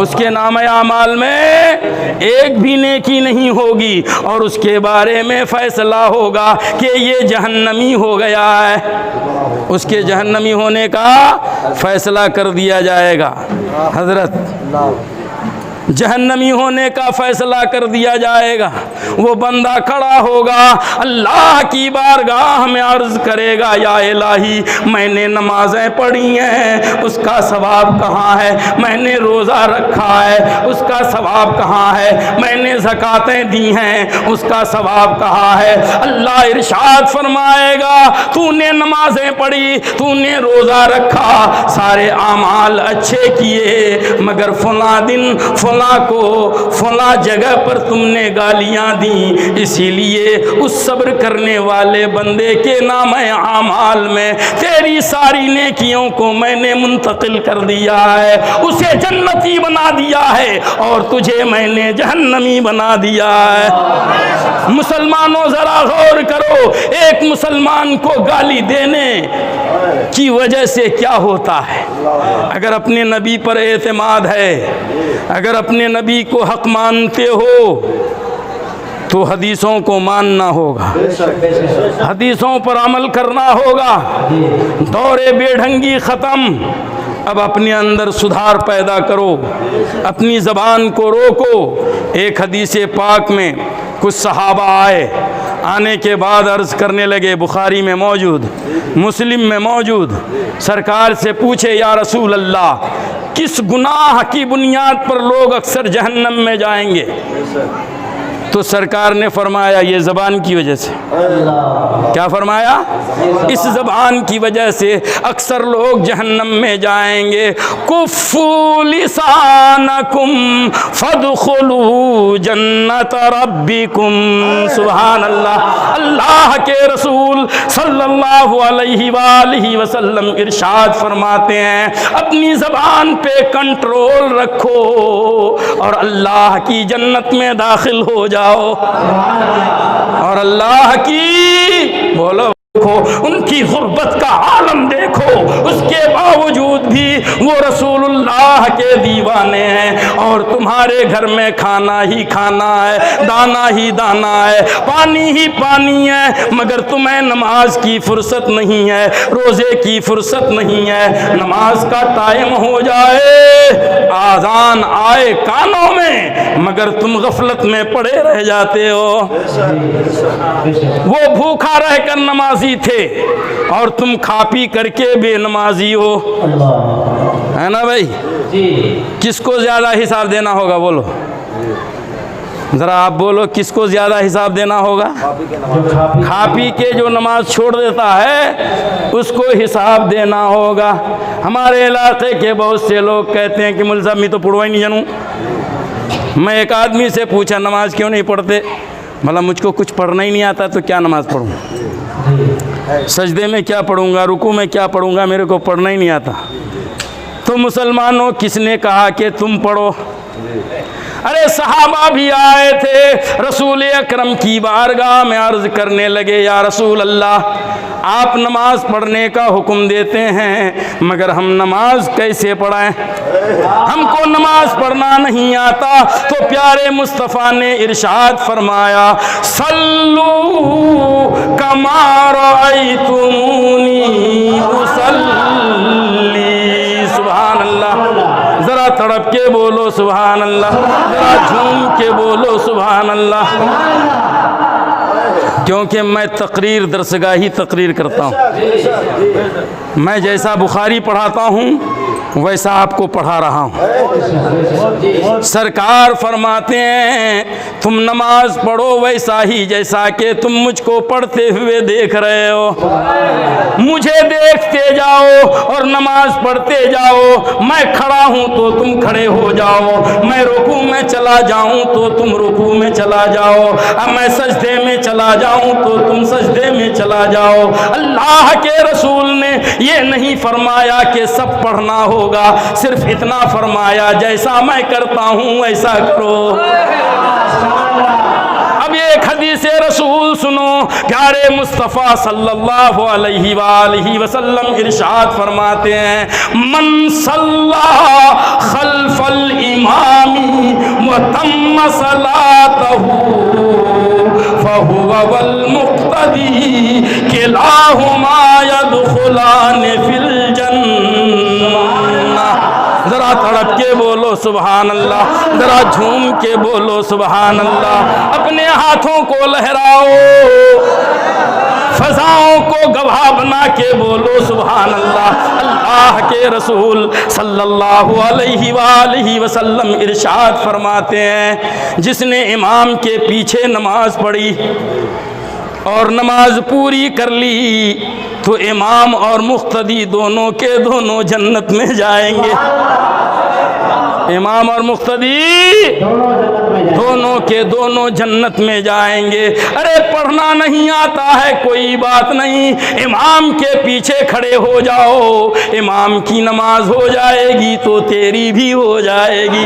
उसके नामे आमाल में एक भी नेकी नहीं होगी, और उसके बारे में फैसला होगा कि ये जहन्नमी हो गया है, उसके जहन्नमी होने का फैसला कर दिया जाएगा। हजरत, जहन्नमी होने का फैसला कर दिया जाएगा। वो बंदा खड़ा होगा, अल्लाह की बारगाह में अर्ज़ करेगा या इलाही, मैंने नमाजें पढ़ी हैं, उसका सवाब कहाँ है? मैंने रोज़ा रखा है, उसका सवाब कहाँ है? मैंने ज़कातें दी हैं, उसका सवाब कहाँ है? अल्लाह इरशाद फरमाएगा तूने नमाजें पढ़ी, तूने रोज़ा रखा, सारे आमाल अच्छे किए, मगर फला दिन फला को फला जगह पर तुमने गालियां दी, इसीलिए उस सब्र करने वाले बंदे के नामे आमाल में तेरी सारी नेकियों को मैंने मुंतकिल कर दिया है, उसे जन्नती बना दिया है और तुझे मैंने जहन्नमी बना दिया है। मुसलमानों जरा गौर करो, एक मुसलमान को गाली देने की वजह से क्या होता है? अगर अपने नबी पर एतमाद है, अगर अपने नबी को हक मानते हो तो हदीसों को मानना होगा, हदीसों पर अमल करना होगा। दौरे बेढंगी ख़त्म, अब अपने अंदर सुधार पैदा करो, अपनी ज़बान को रोको। एक हदीस पाक में कुछ सहाबा आए, आने के बाद अर्ज़ करने लगे, बुखारी में मौजूद, मुस्लिम में मौजूद, सरकार से पूछे या रसूल अल्लाह, किस गुनाह की बुनियाद पर लोग अक्सर जहन्नम में जाएंगे? तो सरकार ने फरमाया ये ज़बान की वजह से। क्या फरमाया? इस ज़बान की वजह से अक्सर लोग जहन्नम में जाएंगे। कुफ़्फू लिसानकुम फदखुलू जन्नत रब्बिकुम। सुभान अल्लाह। अल्लाह के रसूल सल्लल्लाहु अलैहि वसल्लम इरशाद फरमाते हैं अपनी ज़बान पे कंट्रोल रखो और अल्लाह की जन्नत में दाखिल हो जाओ। और अल्लाह की बोलो देखो, उनकी गुर्बत का आलम देखो, उसकी उसके बावजूद भी वो रसूलुल्लाह के दीवाने हैं। और तुम्हारे घर में खाना ही खाना है, दाना ही दाना है, पानी ही पानी है, मगर तुम्हें नमाज की फुर्सत नहीं है, रोजे की फुर्सत नहीं है। नमाज का टाइम हो जाए, आजान आए कानों में, मगर तुम गफलत में पड़े रह जाते हो। वो भूखा रहकर नमाजी थे और तुम खा पी करके बेनमाजी हो, है ना भाई? किसको ज्यादा हिसाब देना होगा बोलो जरा, आप बोलो किसको ज्यादा हिसाब देना होगा? खा पी के जो नमाज छोड़ देता है उसको हिसाब देना होगा। हमारे इलाके के बहुत से लोग कहते हैं कि मुल्ला साहब मैं तो पढ़वा ही नहीं जानूँ। मैं एक आदमी से पूछा नमाज क्यों नहीं पढ़ते? भला मुझको कुछ पढ़ना ही नहीं आता तो क्या नमाज पढ़ूँ? सजदे में क्या पढ़ूँगा, रुकू में क्या पढ़ूँगा, मेरे को पढ़ना ही नहीं आता। तो मुसलमानों किसने कहा कि तुम पढ़ो? अरे सहाबा भी आए थे, रसूल अकरम की बारगाह में अर्ज करने लगे, या रसूल अल्लाह, आप नमाज पढ़ने का हुक्म देते हैं मगर हम नमाज कैसे पढ़ाएं? हमको नमाज पढ़ना नहीं आता। तो प्यारे मुस्तफ़ा ने इरशाद फरमाया, सल्लू कमा रअयतुमूनी उसल्ली। सुभान अल्लाह, जरा तड़प के बोलो सुभान अल्लाह, जरा झूम के बोलो सुभान अल्लाह। क्योंकि मैं तकरीर दरसगाही तकरीर करता हूँ, मैं जैसा बुखारी पढ़ाता हूँ वैसा आपको पढ़ा रहा हूँ। सरकार फरमाते हैं तुम नमाज पढ़ो वैसा ही जैसा कि तुम मुझको पढ़ते हुए देख रहे हो। मुझे देखते जाओ और नमाज पढ़ते जाओ। मैं खड़ा हूँ तो तुम खड़े हो जाओ, मैं रुकू में चला जाऊँ तो तुम रुकू में चला जाओ, अब मैं सजदे में चला जाऊँ तो तुम सजदे में चला जाओ। अल्लाह के रसूल ने ये नहीं फरमाया कि सब पढ़ना होगा, सिर्फ इतना फरमाया जैसा मैं करता हूँ वैसा करो। अब एक हदीस रसूल सुनो, प्यारे मुस्तफ़ा सल्लल्लाहु अलैहि वसल्लम इरशाद फरमाते हैं, मन सल्ला खल्फल इमामी व तम्म सलातहू फहुवा वल मुक्तदी किलाहुमा यदखुलान फिल जन्नह। जरा तड़प के बोलो सुभान अल्लाह, जरा झूम के बोलो सुभान अल्लाह। अपने हाथों को लहराओ, फजाओं को गवाह बना के बोलो सुभान अल्लाह। अल्लाह के रसूल सल्लल्लाहु अलैहि वसल्लम इरशाद फरमाते हैं, जिसने इमाम के पीछे नमाज पढ़ी और नमाज पूरी कर ली तो इमाम और मुक्तदी दोनों के दोनों जन्नत में जाएंगे। इमाम और मुक्तदी दोनों के दोनों जन्नत में जाएंगे। अरे पढ़ना नहीं आता है कोई बात नहीं, इमाम के पीछे खड़े हो जाओ, इमाम की नमाज हो जाएगी तो तेरी भी हो जाएगी।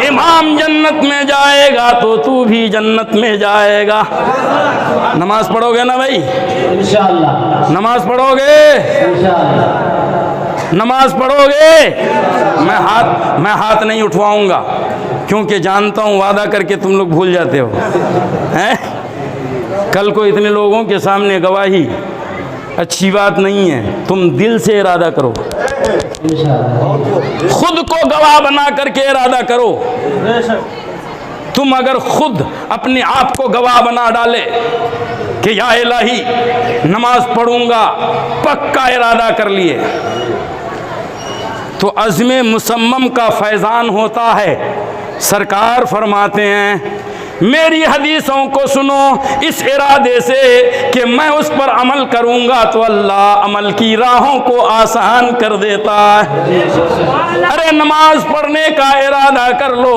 इमाम जन्नत में जाएगा तो तू भी जन्नत में जाएगा। नमाज पढ़ोगे ना भाई? इंशाअल्लाह। नमाज पढ़ोगे? इंशाअल्लाह। नमाज पढ़ोगे? मैं हाथ नहीं उठवाऊंगा क्योंकि जानता हूँ वादा करके तुम लोग भूल जाते हो हैं। कल को इतने लोगों के सामने गवाही अच्छी बात नहीं है, तुम दिल से इरादा करो, खुद को गवाह बना करके इरादा करो। तुम अगर खुद अपने आप को गवाह बना डाले कि या इलाही नमाज पढ़ूंगा, पक्का इरादा कर लिए, तो अज़्म मुसम्मम का फैज़ान होता है। सरकार फरमाते हैं, मेरी हदीसों को सुनो इस इरादे से कि मैं उस पर अमल करूंगा तो अल्लाह अमल की राहों को आसान कर देता है। अरे नमाज पढ़ने का इरादा कर लो,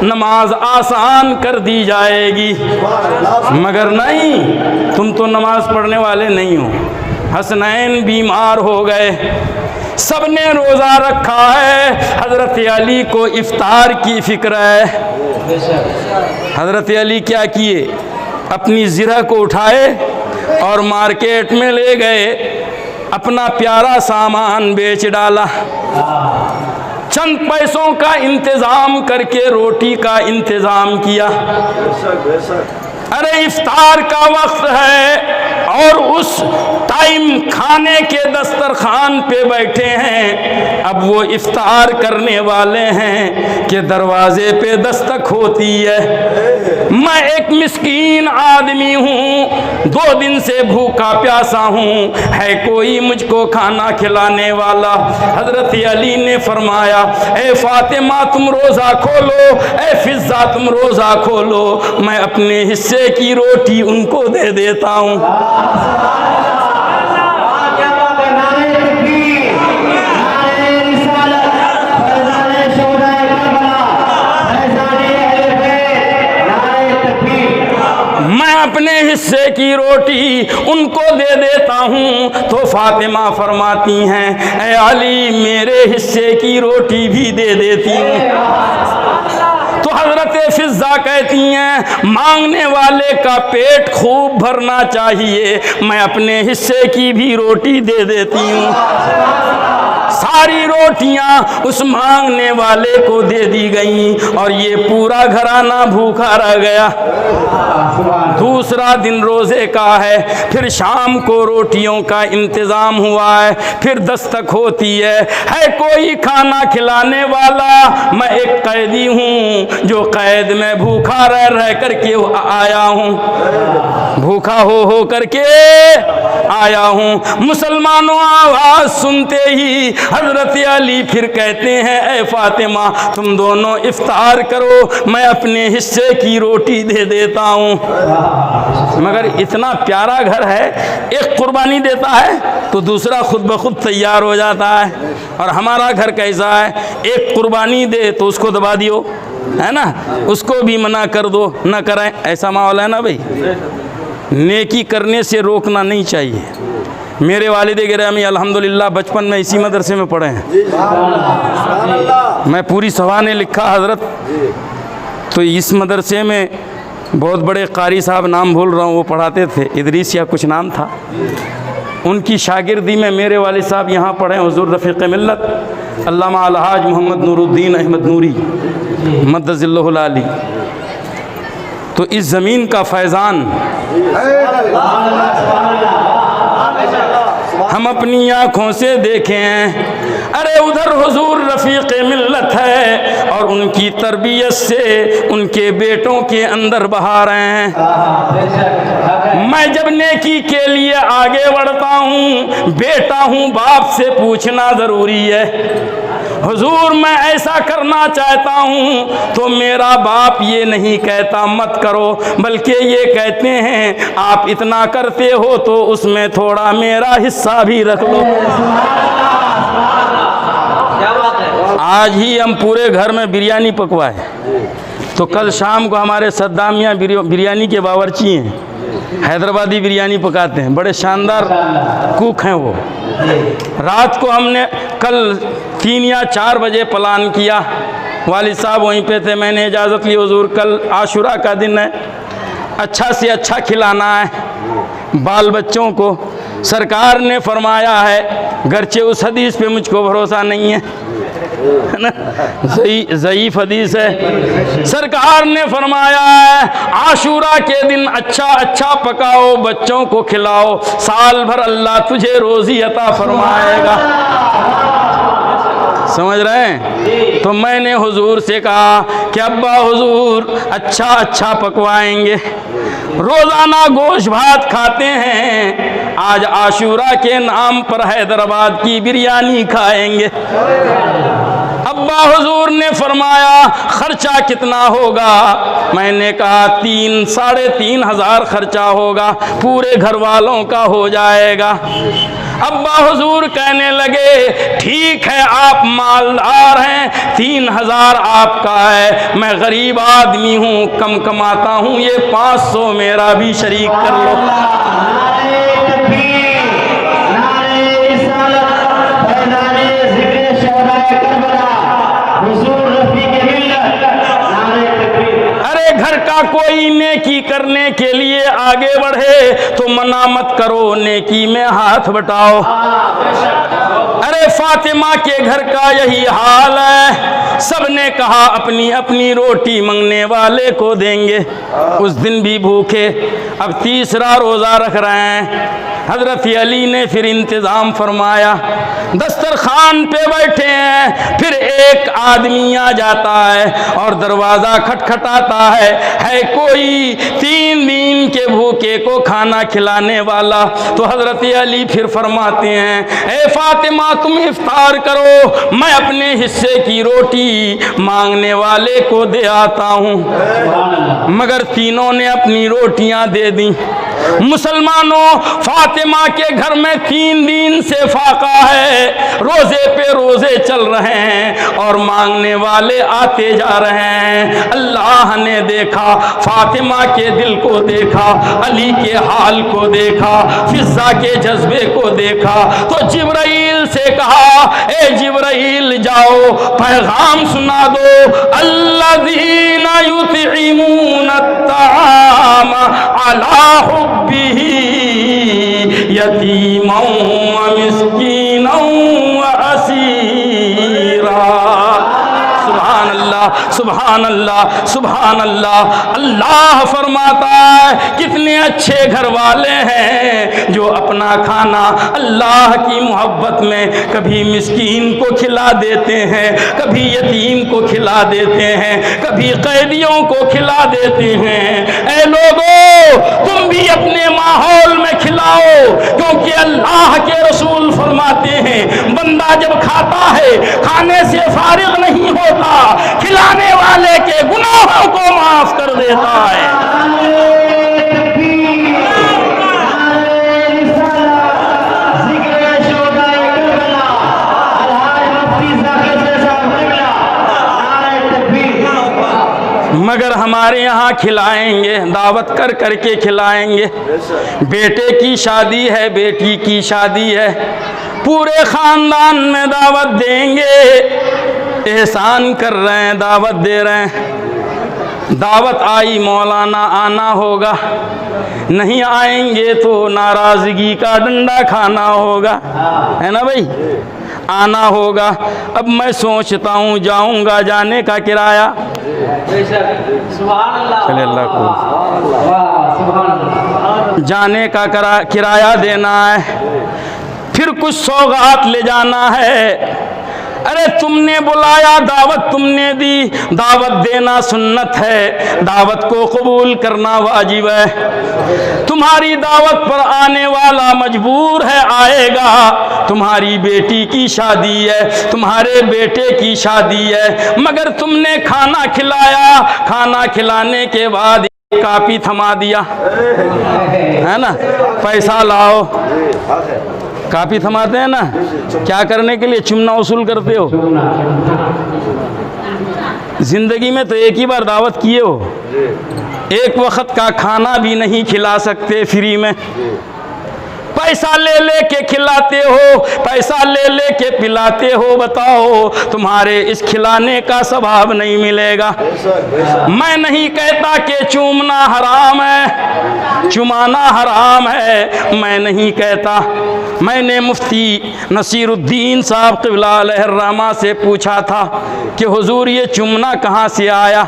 नमाज आसान कर दी जाएगी। मगर नहीं, तुम तो नमाज पढ़ने वाले नहीं हो। हसनैन बीमार हो गए, सबने रोज़ा रखा है, हज़रत अली को इफ्तार की फिक्र है। हज़रत अली क्या किए, अपनी ज़िरा को उठाए और मार्केट में ले गए अपना प्यारा सामान बेच डाला, चंद पैसों का इंतजाम करके रोटी का इंतजाम किया। अरे इफ्तार का वक्त है और उस टाइम खाने के दस्तरखान पे बैठे हैं। अब वो इफ्तार करने वाले हैं कि दरवाजे पे दस्तक होती है। मैं एक मिस्कीन आदमी हूँ, 2 दिन से भूखा प्यासा हूँ, है कोई मुझको खाना खिलाने वाला? हजरत अली ने फरमाया, ए फातिमा तुम रोज़ा खोलो, ए फिज़्ज़ा तुम रोज़ा खोलो, मैं अपने हिस्से की रोटी उनको दे देता हूँ। मैं अपने हिस्से की रोटी उनको दे देता हूँ। तो फातिमा फरमाती हैं, ए अली मेरे हिस्से की रोटी भी दे देती हूँ। तो हजरत फिज़्ज़ा कहती हैं, मांगने वाले का पेट खूब भरना चाहिए, मैं अपने हिस्से की भी रोटी दे देती हूँ। सारी रोटियां उस मांगने वाले को दे दी गईं और ये पूरा घराना भूखा रह गया। दूसरा दिन रोज़े का है, फिर शाम को रोटियों का इंतज़ाम हुआ है, फिर दस्तक होती है कोई खाना खिलाने वाला? मैं एक कैदी हूँ जो कैद में भूखा रह करके आया हूँ, भूखा हो करके आया हूँ। मुसलमानों आवाज़ सुनते ही हजरत अली फिर कहते हैं, ए फातिमा तुम दोनों इफ्तार करो, मैं अपने हिस्से की रोटी दे देता हूँ। मगर इतना प्यारा घर है, एक कुर्बानी देता है तो दूसरा खुद ब खुद तैयार हो जाता है। और हमारा घर कैसा है, एक कुर्बानी दे तो उसको दबा दियो, है ना, उसको भी मना कर दो, ना करें, ऐसा माहौल है ना भाई। नेकी करने से रोकना नहीं चाहिए। मेरे वालिद गिरामी अल्हम्दुलिल्लाह बचपन में इसी मदरसे में पढ़े हैं। मैं पूरी सभा ने लिखा हजरत, तो इस मदरसे में बहुत बड़े कारी साहब, नाम भूल रहा हूँ, वो पढ़ाते थे, इदरीस या कुछ नाम था, उनकी शागिर्दी में मेरे वालिद साहब यहाँ पढ़े, हुज़ूर रफ़ीक़ मिल्लत अल्लामा अलहाज मोहम्मद नूरुद्दीन अहमद नूरी मद्दज़िल्लहुल आली। तो इस ज़मीन का फैज़ान हम अपनी आँखों से देखे हैं। अरे उधर हुज़ूर रफ़ीक़ मिल्लत है और उनकी तरबियत से उनके बेटों के अंदर बहा रहे हैं। मैं जब नेकी के लिए आगे बढ़ता हूँ, बेटा हूँ, बाप से पूछना ज़रूरी है। हुजूर मैं ऐसा करना चाहता हूँ तो मेरा बाप ये नहीं कहता मत करो, बल्कि ये कहते हैं आप इतना करते हो तो उसमें थोड़ा मेरा हिस्सा भी रख लो। आज ही हम पूरे घर में बिरयानी पकवाए, तो कल शाम को हमारे सद्दाम मियाँ बिरयानी के बावर्ची हैं, हैदराबादी बिरयानी पकाते हैं, बड़े शानदार कुक हैं वो। रात को हमने कल 3 या 4 बजे प्लान किया, वालिद साहब वहीं पे थे, मैंने इजाज़त ली, हुजूर कल आशुरा का दिन है, अच्छा से अच्छा खिलाना है बाल बच्चों को। सरकार ने फरमाया है, गरचे उस हदीस पे मुझको भरोसा नहीं है ना, ज़ईफ़ हदीस है, सरकार ने फरमाया है आशूरा के दिन अच्छा अच्छा पकाओ, बच्चों को खिलाओ, साल भर अल्लाह तुझे रोज़ी अता फरमाएगा। समझ रहे हैं? तो मैंने हुजूर से कहा कि अब्बा हुजूर अच्छा अच्छा पकवाएंगे, रोज़ाना गोश्त भात खाते हैं, आज आशूरा के नाम पर हैदराबाद की बिरयानी खाएंगे। अब्बा हुजूर ने फरमाया खर्चा कितना होगा? मैंने कहा 3-3.5 हज़ार खर्चा होगा, पूरे घर वालों का हो जाएगा। अब्बा हुजूर कहने लगे ठीक है, आप मालदार हैं, 3,000 आपका है, मैं गरीब आदमी हूँ, कम कमाता हूँ, ये 500 मेरा भी शरीक कर लो। अरे घर का कोई नेकी करने के लिए आगे बढ़े तो मना मत करो, नेकी में हाथ बटाओ। अरे फातिमा के घर का यही हाल है, सबने कहा अपनी अपनी रोटी मंगने वाले को देंगे। उस दिन भी भूखे, अब तीसरा रोज़ा रख रहे हैं। हज़रत अली ने फिर इंतज़ाम फरमाया, दस्तरखान पे बैठे हैं, फिर एक आदमी आ जाता है और दरवाज़ा खटखटाता है कोई 3 दिन के भूखे को खाना खिलाने वाला। तो हज़रत अली फिर फरमाते हैं, ए फातिमा तुम इफ्तार करो, मैं अपने हिस्से की रोटी मांगने वाले को दे आता हूँ। मगर तीनों ने अपनी रोटियां दे दी। मुसलमानों, फातिमा के घर में 3 दिन से फाका है, रोजे पे रोजे चल रहे हैं और मांगने वाले आते जा रहे हैं। अल्लाह ने देखा, फातिमा के दिल को देखा, अली के हाल को देखा, फिजा के जज्बे को देखा, तो जिब्राइल से कहा, ए जिब्राइल जाओ पैगाम सुना दो, अल्लज़ीना युतइमूना अत्ताम अला हुब्बिही यतीमन व मिस्कीनन व असीरा। सुभान अल्लाह, सुभान अल्लाह, सुभान अल्लाह। अल्लाह फरमाता है कितने अच्छे घर वाले हैं जो अपना खाना अल्लाह की मोहब्बत में कभी मिस्कीन को खिला देते हैं, कभी यतीम को खिला देते हैं, कभी कैदियों को खिला देते हैं। ऐ लोगों, तुम भी अपने माहौल में खिलाओ, क्योंकि अल्लाह के रसूल फरमाते हैं बंदा जब खाता है खाने से फारिग नहीं होता, खिलाने वाले के गुनाहों को माफ कर देता है। मगर हमारे यहाँ खिलाएंगे, दावत कर करके खिलाएंगे। बेटे की शादी है, बेटी की शादी है, पूरे ख़ानदान में दावत देंगे। एहसान कर रहे हैं, दावत दे रहे हैं। दावत आई, मौलाना आना होगा, नहीं आएंगे तो नाराज़गी का डंडा खाना होगा, है ना भाई, आना होगा। अब मैं सोचता हूँ जाऊँगा, जाने का किराया चले अल्लाह को, जाने का किराया देना है, फिर कुछ सौगात ले जाना है। अरे तुमने बुलाया, दावत तुमने दी, दावत देना सुन्नत है, दावत को कबूल करना वाजिब है। तुम्हारी दावत पर आने वाला मजबूर है, आएगा। तुम्हारी बेटी की शादी है, तुम्हारे बेटे की शादी है, मगर तुमने खाना खिलाया, खाना खिलाने के बाद कापी थमा दिया, है ना, पैसा लाओ, कापी थमाते हैं ना, क्या करने के लिए? चुमना वसूल करते हो। जिंदगी में तो एक ही बार दावत किए हो, एक वक्त का खाना भी नहीं खिला सकते फ्री में, पैसा ले ले के खिलाते हो, पैसा ले ले के पिलाते हो। बताओ, तुम्हारे इस खिलाने का स्वभाव नहीं मिलेगा। मैं नहीं कहता कि चूमना हराम है, चुमाना हराम है, मैं नहीं कहता। मैंने मुफ्ती नसीरुद्दीन साहब क़िबला अलैहिर्रहमा से पूछा था कि हुजूर ये चुमना कहाँ से आया?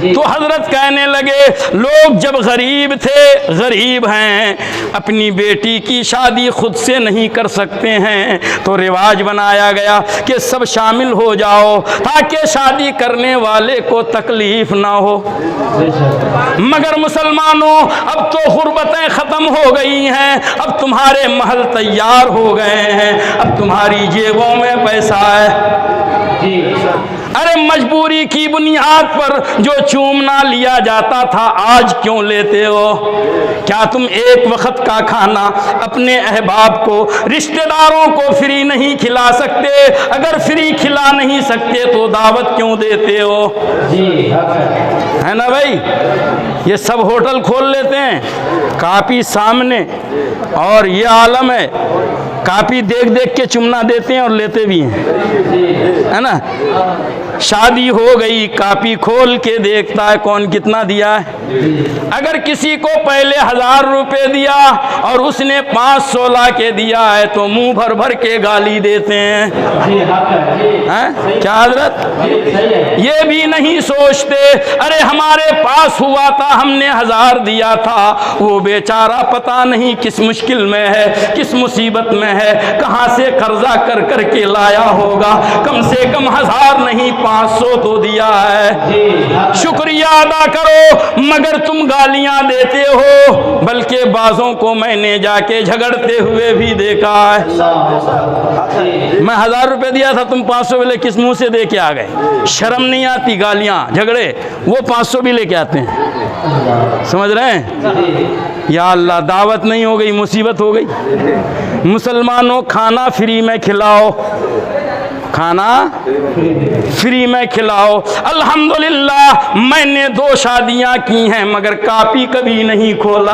तो हजरत कहने लगे, लोग जब गरीब थे, गरीब हैं, अपनी बेटी की शादी खुद से नहीं कर सकते हैं, तो रिवाज बनाया गया कि सब शामिल हो जाओ ताकि शादी करने वाले को तकलीफ ना हो। मगर मुसलमानों, अब तो गुर्बतें ख़त्म हो गई हैं, अब तुम्हारे महल तैयार हो गए हैं, अब तुम्हारी जेबों में पैसा है। अरे मजबूरी की बुनियाद पर जो चूमना लिया जाता था, आज क्यों लेते हो? क्या तुम एक वक्त का खाना अपने अहबाब को, रिश्तेदारों को फ्री नहीं खिला सकते? अगर फ्री खिला नहीं सकते तो दावत क्यों देते हो? है ना भाई? ये सब होटल खोल लेते हैं, कापी सामने, और ये आलम है, कापी देख देख के चुमना देते हैं और लेते भी हैं, है ना। शादी हो गई, कापी खोल के देखता है कौन कितना दिया है। अगर किसी को पहले 1000 रुपए दिया और उसने 500 ला के दिया है तो मुंह भर भर के गाली देते हैं। क्या हजरत? ये भी नहीं सोचते अरे हमारे पास हुआ था, हमने 1000 दिया था, वो बेचारा पता नहीं किस मुश्किल में है, किस मुसीबत में है, कहां से कर्जा कर कर के लाया होगा, कम से कम 1000 नहीं 500 तो दिया है। शुक्रिया अदा करो, मगर तुम गालियां देते हो। बल्कि बाजों को मैंने जाके झगड़ते हुए भी देखा है। मैं 1000 रुपए दिया था, तुम 500 भी ले, किस मुंह से दे के आ गए? शर्म नहीं आती? गालियां झगड़े, वो 500 भी लेके आते हैं। समझ रहे हैं? या अल्लाह, दावत नहीं हो गई, मुसीबत हो गई। मुसलमानों, खाना फ्री में खिलाओ, खाना फ्री में खिलाओ। अल्हम्दुलिल्लाह मैंने 2 शादियां की हैं मगर कापी कभी नहीं खोला।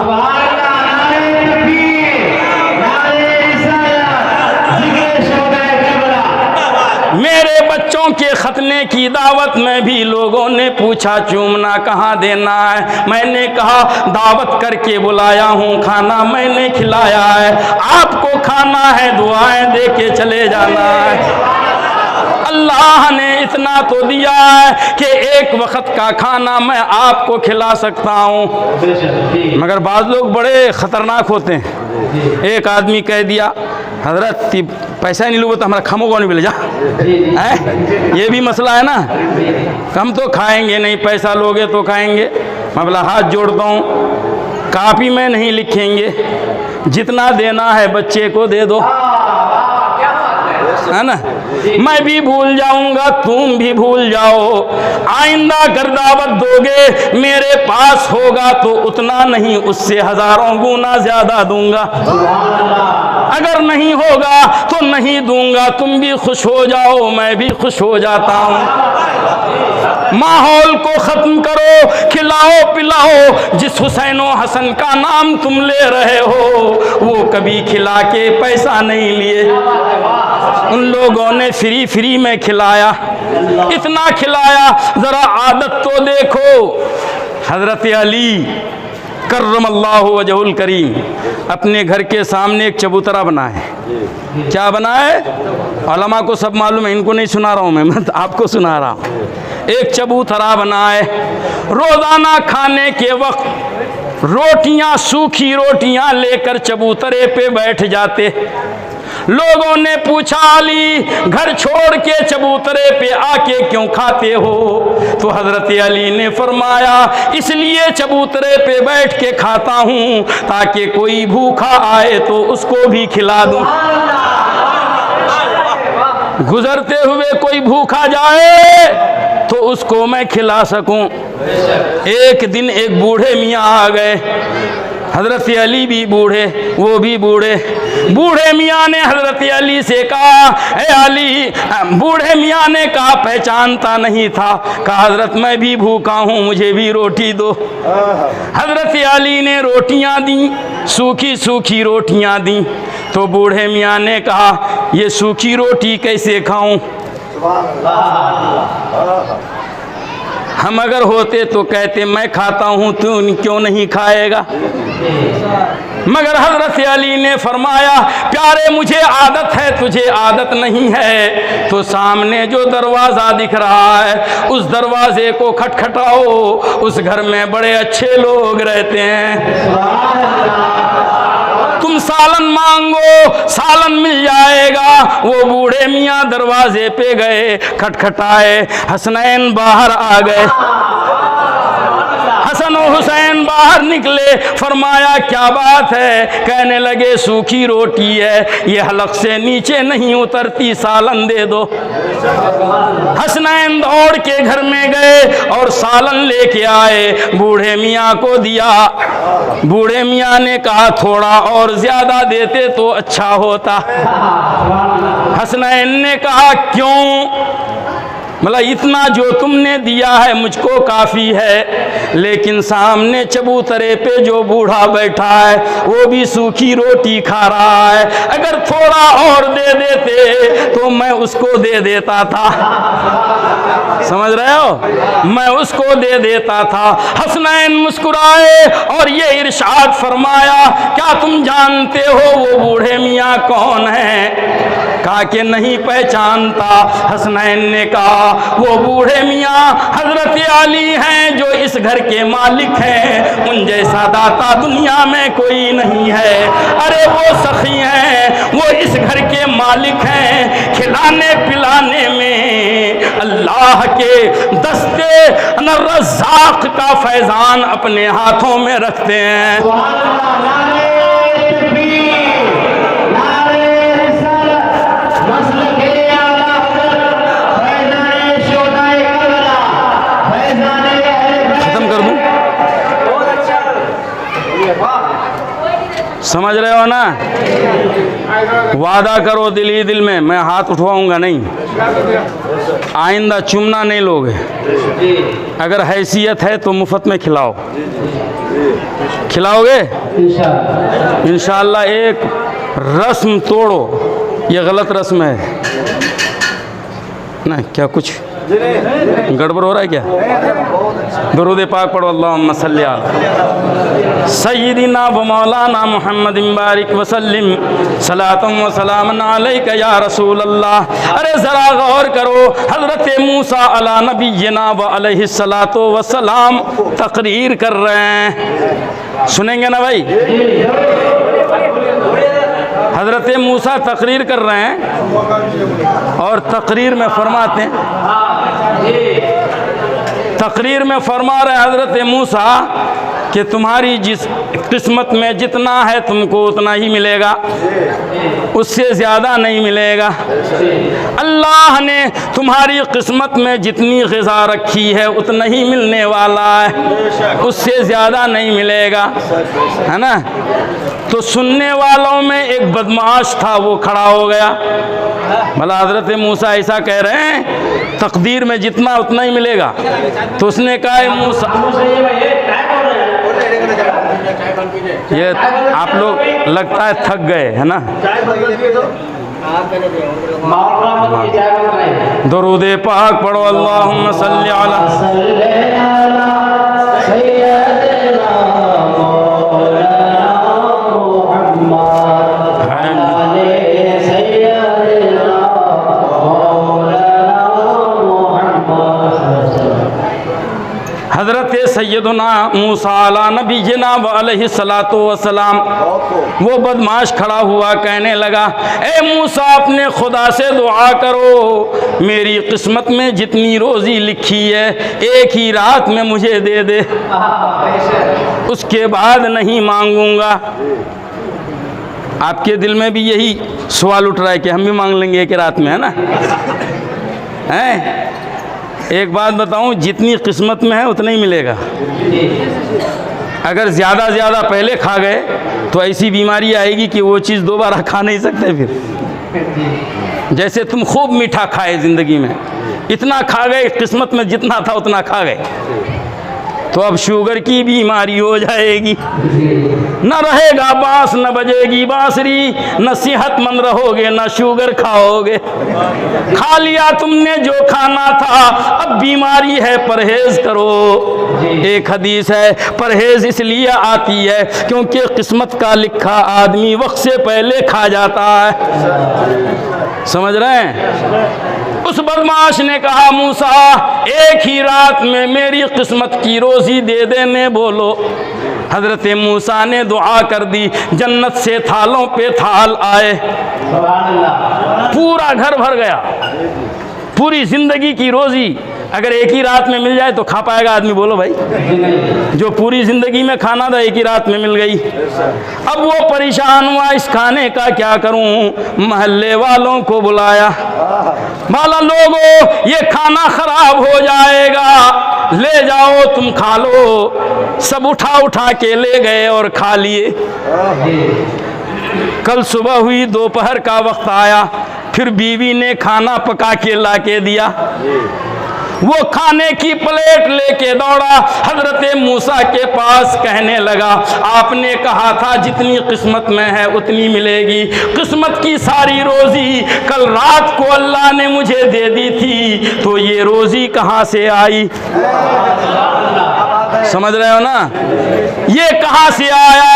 मेरे बच्चों के खतने की दावत में भी लोगों ने पूछा चूमना कहाँ देना है। मैंने कहा दावत करके बुलाया हूँ, खाना मैंने खिलाया है, आपको खाना है, दुआएं दे के चले जाना है। अल्लाह ने इतना तो दिया है कि एक वक्त का खाना मैं आपको खिला सकता हूँ। मगर बाज़ लोग बड़े ख़तरनाक होते हैं। एक आदमी कह दिया हजरत पैसा नहीं लूँगा तो हमारा खामो कौन मिले जा है? ये भी मसला है ना, हम तो खाएंगे नहीं, पैसा लोगे तो खाएंगे। मैं बोला हाथ जोड़ता हूँ, कापी में नहीं लिखेंगे, जितना देना है बच्चे को दे दो, है ना? मैं भी भूल जाऊंगा, तुम भी भूल जाओ। आइंदा अगर दावत दोगे मेरे पास होगा तो उतना नहीं, उससे हजारों गुना ज्यादा दूंगा। अगर नहीं होगा तो नहीं दूंगा। तुम भी खुश हो जाओ, मैं भी खुश हो जाता हूँ। माहौल को खत्म करो, खिलाओ पिलाओ। जिस हुसैन और हसन का नाम तुम ले रहे हो वो कभी खिला के पैसा नहीं लिए, उन लोगों ने फ्री में खिलाया, इतना खिलाया। जरा आदत तो देखो। हजरत अली कर्रमल्लाहु वजहुल करीम अपने घर के सामने एक चबूतरा बनाए। क्या बनाए? उलमा को सब मालूम है, इनको नहीं सुना रहा हूँ मैं तो आपको सुना रहा हूँ। एक चबूतरा बनाए, रोजाना खाने के वक्त रोटियां, सूखी रोटियां लेकर चबूतरे पे बैठ जाते। लोगों ने पूछा अली घर छोड़ के चबूतरे पे आके क्यों खाते हो? तो हजरत अली ने फरमाया इसलिए चबूतरे पे बैठ के खाता हूँ ताकि कोई भूखा आए तो उसको भी खिला दूं। गुजरते हुए कोई भूखा जाए तो उसको मैं खिला सकूं। एक दिन एक बूढ़े मियाँ आ गए, हजरत अली भी बूढ़े, वो भी बूढ़े। बूढ़े मियाँ ने हजरत अली से कहा ए अली, बूढ़े मियाँ ने कहा पहचानता नहीं था, कहा हजरत मैं भी भूखा हूँ, मुझे भी रोटी दो। हजरत अली ने रोटियाँ दी, सूखी सूखी रोटियाँ दी। तो बूढ़े मियाँ ने कहा ये सूखी रोटी कैसे खाऊं? हम अगर होते तो कहते मैं खाता हूं, तू क्यों नहीं खाएगा? मगर हजरत अली ने फरमाया प्यारे मुझे आदत है, तुझे आदत नहीं है, तो सामने जो दरवाज़ा दिख रहा है उस दरवाजे को खटखटाओ, उस घर में बड़े अच्छे लोग रहते हैं। तुम सालन मांगो, सालन मिल जाएगा। वो बूढ़े मियाँ दरवाजे पे गए, खटखटाए, हसनैन बाहर आ गए। हसन और हुसैन बाहर निकले, फरमाया क्या बात है? कहने लगे सूखी रोटी है, ये हलक से नीचे नहीं उतरती, सालन दे दो। हसनैन दौड़ के घर में गए और सालन लेके आए, बूढ़े मियाँ को दिया। बूढ़े मियाँ ने कहा थोड़ा और ज्यादा देते तो अच्छा होता। हसनैन ने कहा क्यों? मतलब इतना जो तुमने दिया है मुझको काफ़ी है, लेकिन सामने चबूतरे पे जो बूढ़ा बैठा है वो भी सूखी रोटी खा रहा है, अगर थोड़ा और दे देते तो मैं उसको दे देता था। समझ रहे हो, मैं उसको दे देता था। हसनैन मुस्कुराए और ये इरशाद फरमाया, क्या तुम जानते हो वो बूढ़े मियाँ कौन है? कहा कि नहीं पहचानता। हसनैन ने कहा वो बूढ़े मियाँ हजरत अली हैं जो इस घर के मालिक हैं, उन जैसा दाता दुनिया में कोई नहीं है। अरे वो सखी हैं, वो इस घर के मालिक हैं, खिलाने पिलाने में अल्लाह के दस्ते रज़्ज़ाक़ का फैज़ान अपने हाथों में रखते हैं। समझ रहे हो ना? वादा करो दिल ही दिल में, मैं हाथ उठवाऊंगा नहीं, आइंदा चुमना नहीं लोगे। अगर हैसियत है तो मुफ्त में खिलाओ, खिलाओगे इंशाअल्लाह। एक रस्म तोड़ो, ये गलत रस्म है ना? क्या कुछ गड़बड़ हो रहा है क्या? दरूद पाक पढ़ो, अल्लाहुम्मा सल्ली अला सय्यिदिना व मौलाना मुहम्मद बारिक वसल्लिम सलातम व सलामन अलैका या रसूल अल्लाह। अरे ज़रा गौर करो, हज़रत मूसा अला नबीना व अलैहि सलातो व सलाम तकरीर कर रहे हैं, सुनेंगे ना भाई? हज़रत मूसा तकरीर कर रहे हैं और तकरीर में फरमाते हैं, तकरीर में फरमा रहे हज़रत मूसा कि तुम्हारी जिस किस्मत में जितना है तुमको उतना ही मिलेगा, उससे ज़्यादा नहीं मिलेगा। अल्लाह ने तुम्हारी किस्मत में जितनी ग़िज़ा रखी है उतना ही मिलने वाला है, उससे ज़्यादा नहीं मिलेगा, है ना? तो सुनने वालों में एक बदमाश था, वो खड़ा हो गया। भला हज़रत मूसा ऐसा कह रहे हैं तकदीर में जितना उतना ही मिलेगा? तो उसने कहा मूसा, ये आप लोग लगता है थक गए, है ना? दरूद पाक पढ़ो, अल्लाहुम्मा सल्ली अला हज़रत सैयदना मूसा अला नबीना व अलैहि सलातो व सलाम, वो बदमाश खड़ा हुआ कहने लगा, ए मूसा अपने खुदा से दुआ करो, मेरी किस्मत में जितनी रोज़ी लिखी है एक ही रात में मुझे दे दे, उसके बाद नहीं मांगूंगा। आपके दिल में भी यही सवाल उठ रहा है कि हम भी मांग लेंगे एक रात में, है ना? हैं? एक बात बताऊं, जितनी किस्मत में है उतना ही मिलेगा। अगर ज़्यादा पहले खा गए तो ऐसी बीमारी आएगी कि वो चीज़ दोबारा खा नहीं सकते फिर। जैसे तुम खूब मीठा खाए ज़िंदगी में, इतना खा गए, किस्मत में जितना था उतना खा गए, तो अब शुगर की बीमारी हो जाएगी, न रहेगा बांस, न बजेगी बांसुरी, न सेहतमंद रहोगे, न शुगर खाओगे। खा लिया तुमने जो खाना था, अब बीमारी है, परहेज करो। एक हदीस है, परहेज इसलिए आती है क्योंकि किस्मत का लिखा आदमी वक्त से पहले खा जाता है। समझ रहे हैं? उस बदमाश ने कहा, मूसा एक ही रात में मेरी किस्मत की रोज़ी दे देने बोलो। हज़रत मूसा ने दुआ कर दी, जन्नत से थालों पे थाल आए, पूरा घर भर गया। पूरी ज़िंदगी की रोज़ी अगर एक ही रात में मिल जाए तो खा पाएगा आदमी? बोलो भाई। जो पूरी ज़िंदगी में खाना था एक ही रात में मिल गई। अब वो परेशान हुआ, इस खाने का क्या करूं? महल्ले वालों को बुलाया, बोला लोगों ये खाना खराब हो जाएगा, ले जाओ तुम खा लो। सब उठा के ले गए और खा लिए। कल सुबह हुई, दोपहर का वक्त आया, फिर बीवी ने खाना पका के ला के दिया। वो खाने की प्लेट लेके दौड़ा हजरत मूसा के पास, कहने लगा आपने कहा था जितनी किस्मत में है उतनी मिलेगी, किस्मत की सारी रोजी कल रात को अल्लाह ने मुझे दे दी थी, तो ये रोजी कहाँ से आई? समझ रहे हो ना, ये कहाँ से आया?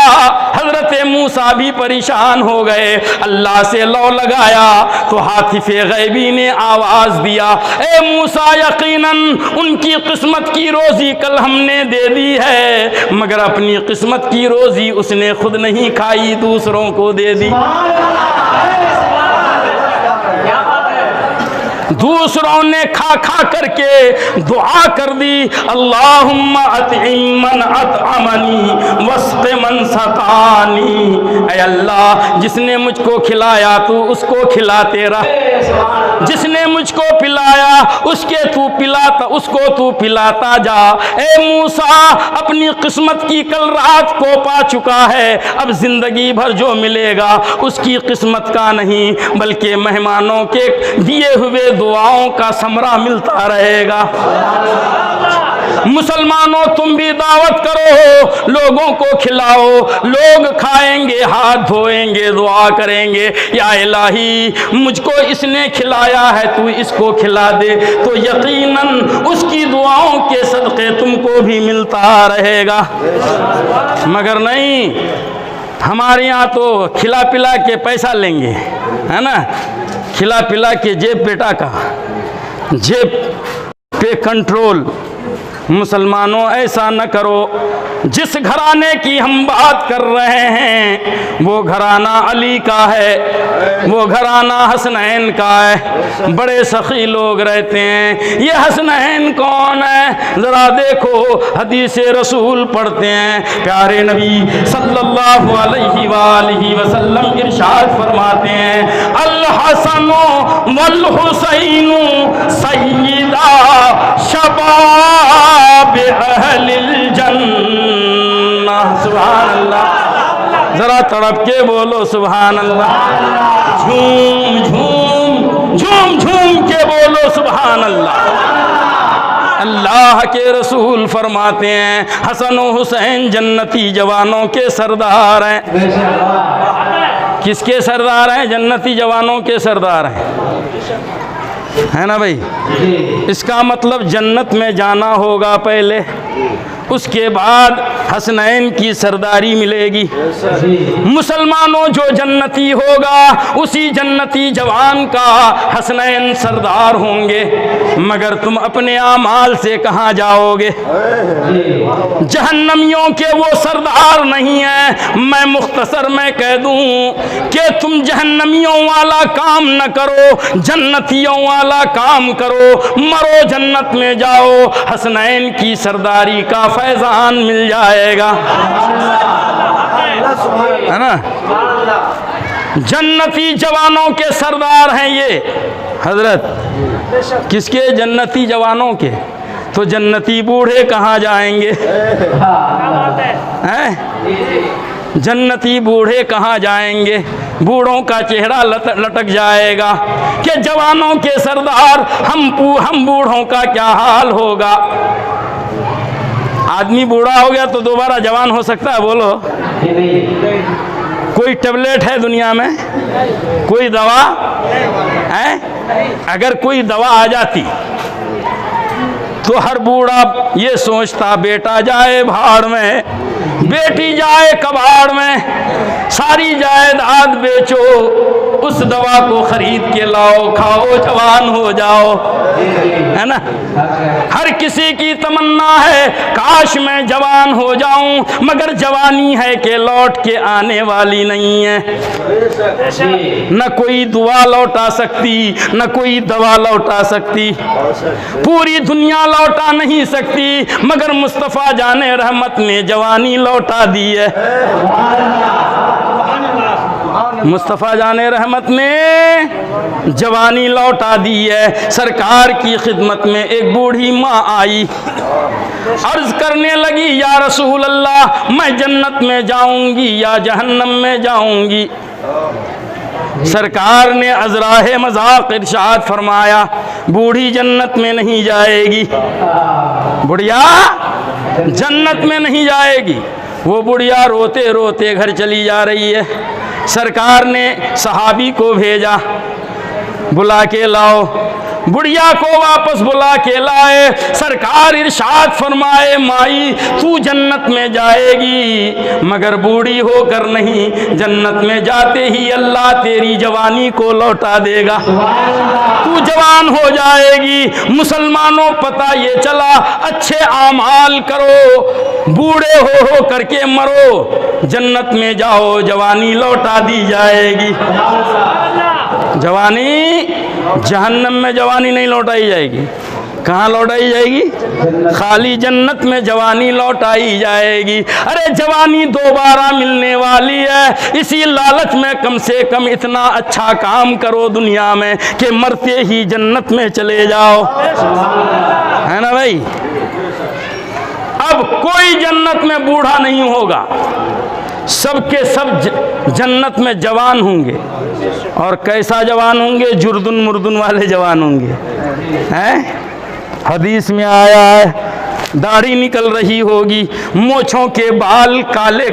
हजरत मूसा भी परेशान हो गए, अल्लाह से लौ लगाया तो हातिफे गैबी ने आवाज दिया, ए मूसा यकीनन उनकी किस्मत की रोजी कल हमने दे दी है, मगर अपनी किस्मत की रोजी उसने खुद नहीं खाई, दूसरों को दे दी। दूसरों ने खा खा करके दुआ कर दी, अल्लाहुम्मा अतइम मन अतअमनी वस्क़ि मन सक़ानी, ऐ अल्लाह जिसने मुझको खिलाया तू उसको खिलाते रह, जिसने मुझको पिलाया उसको तू पिलाता जा। ए मूसा अपनी किस्मत की कल रात को पा चुका है, अब जिंदगी भर जो मिलेगा उसकी किस्मत का नहीं बल्कि मेहमानों के दिए हुए दुआओं का समरा मिलता रहेगा। मुसलमानों तुम भी दावत करो, लोगों को खिलाओ, लोग खाएंगे, हाथ धोएंगे, दुआ करेंगे, या इलाही मुझको इसने खिलाया है तू इसको खिला दे, तो यकीनन उसकी दुआओं के सदक़े तुमको भी मिलता रहेगा। मगर नहीं, हमारे यहाँ तो खिला पिला के पैसा लेंगे, है ना, खिला पिला के जेब बेटा का, जेब पे कंट्रोल। मुसलमानों ऐसा न करो। जिस घराने की हम बात कर रहे हैं वो घराना अली का है, वो घराना हसनैन का है, बड़े सखी लोग रहते हैं। ये हसनैन कौन है ज़रा देखो, हदीस रसूल पढ़ते हैं, प्यारे नबी सल्लल्लाहु अलैहि वसल्लम इरशाद फरमाते हैं, अल हसनो वल हुसैनु सय्यदा शबाब अहलिल जन्नह। सुभान अल्लाह, जरा तड़प के बोलो सुभान अल्लाह, झूम झूम झूम झूम के बोलो सुभान अल्लाह। अल्लाह के रसूल फरमाते हैं हसन और हुसैन जन्नती जवानों के सरदार हैं। किसके सरदार हैं? जन्नती जवानों के सरदार हैं, है ना भाई। इसका मतलब जन्नत में जाना होगा पहले, उसके बाद हसनैन की सरदारी मिलेगी। मुसलमानों जो जन्नती होगा उसी जन्नती जवान का हसनैन सरदार होंगे। मगर तुम अपने आमाल से कहाँ जाओगे? जहन्नमियों के वो सरदार नहीं है। मैं मुख्तसर में कह दूं कि तुम जहन्नमियों वाला काम न करो, जन्नतियों वाला काम करो, मरो जन्नत में जाओ, हसनैन की सरदारी का फैजान मिल जाएगा, है ना। जन्नती जवानों के सरदार हैं ये हजरत। किसके? जन्नती जवानों के। तो जन्नती बूढ़े कहाँ जाएंगे? हैं? जन्नती बूढ़े कहाँ जाएंगे? बूढ़ों का चेहरा लटक जाएगा कि जवानों के सरदार हम बूढ़ों का क्या हाल होगा। आदमी बूढ़ा हो गया तो दोबारा जवान हो सकता है? बोलो। कोई टेबलेट है दुनिया में? कोई दवा है? अगर कोई दवा आ जाती तो हर बूढ़ा ये सोचता बेटा जाए भाड़ में, बेटी जाए कबाड़ में, सारी जायदाद बेचो, उस दवा को खरीद के लाओ, खाओ, जवान हो जाओ, है ना। हर किसी की तमन्ना है काश मैं जवान हो जाऊं, मगर जवानी है कि लौट के आने वाली नहीं है। न कोई दुआ लौटा सकती, न कोई दवा लौटा सकती, पूरी दुनिया लौटा नहीं सकती, मगर मुस्तफ़ा जाने रहमत ने जवानी लौटा दी है। मुस्तफ़ा जाने रहमत ने जवानी लौटा दी है। सरकार की खिदमत में एक बूढ़ी माँ आई, अर्ज करने लगी या रसूल अल्लाह मैं जन्नत में जाऊंगी या जहन्नम में जाऊंगी? सरकार ने अज़राहे मज़ाक इरशाद फरमाया, बूढ़ी जन्नत में नहीं जाएगी, बुढ़िया जन्नत में नहीं जाएगी। वो बुढ़िया रोते रोते घर चली जा रही है। सरकार ने सहाबी को भेजा, बुला के लाओ। बुढ़िया को वापस बुला के लाए। सरकार इरशाद फरमाए, माई तू जन्नत में जाएगी मगर बूढ़ी होकर नहीं, जन्नत में जाते ही अल्लाह तेरी जवानी को लौटा देगा, तू जवान हो जाएगी। मुसलमानों पता ये चला, अच्छे आमाल करो, बूढ़े हो करके मरो, जन्नत में जाओ, जवानी लौटा दी जाएगी। जवानी जहन्नम में जवानी नहीं लौटाई जाएगी, कहाँ लौटाई जाएगी? खाली जन्नत में जवानी लौटाई जाएगी। अरे जवानी दोबारा मिलने वाली है, इसी लालच में कम से कम इतना अच्छा काम करो दुनिया में कि मरते ही जन्नत में चले जाओ, है ना भाई? अब कोई जन्नत में बूढ़ा नहीं होगा, सबके सब जन्नत में जवान होंगे। और कैसा जवान होंगे? जुर्दुन मुर्दुन वाले जवान होंगे, हैं? हदीस में आया है, दाढ़ी निकल रही होगी, मोछों के बाल काले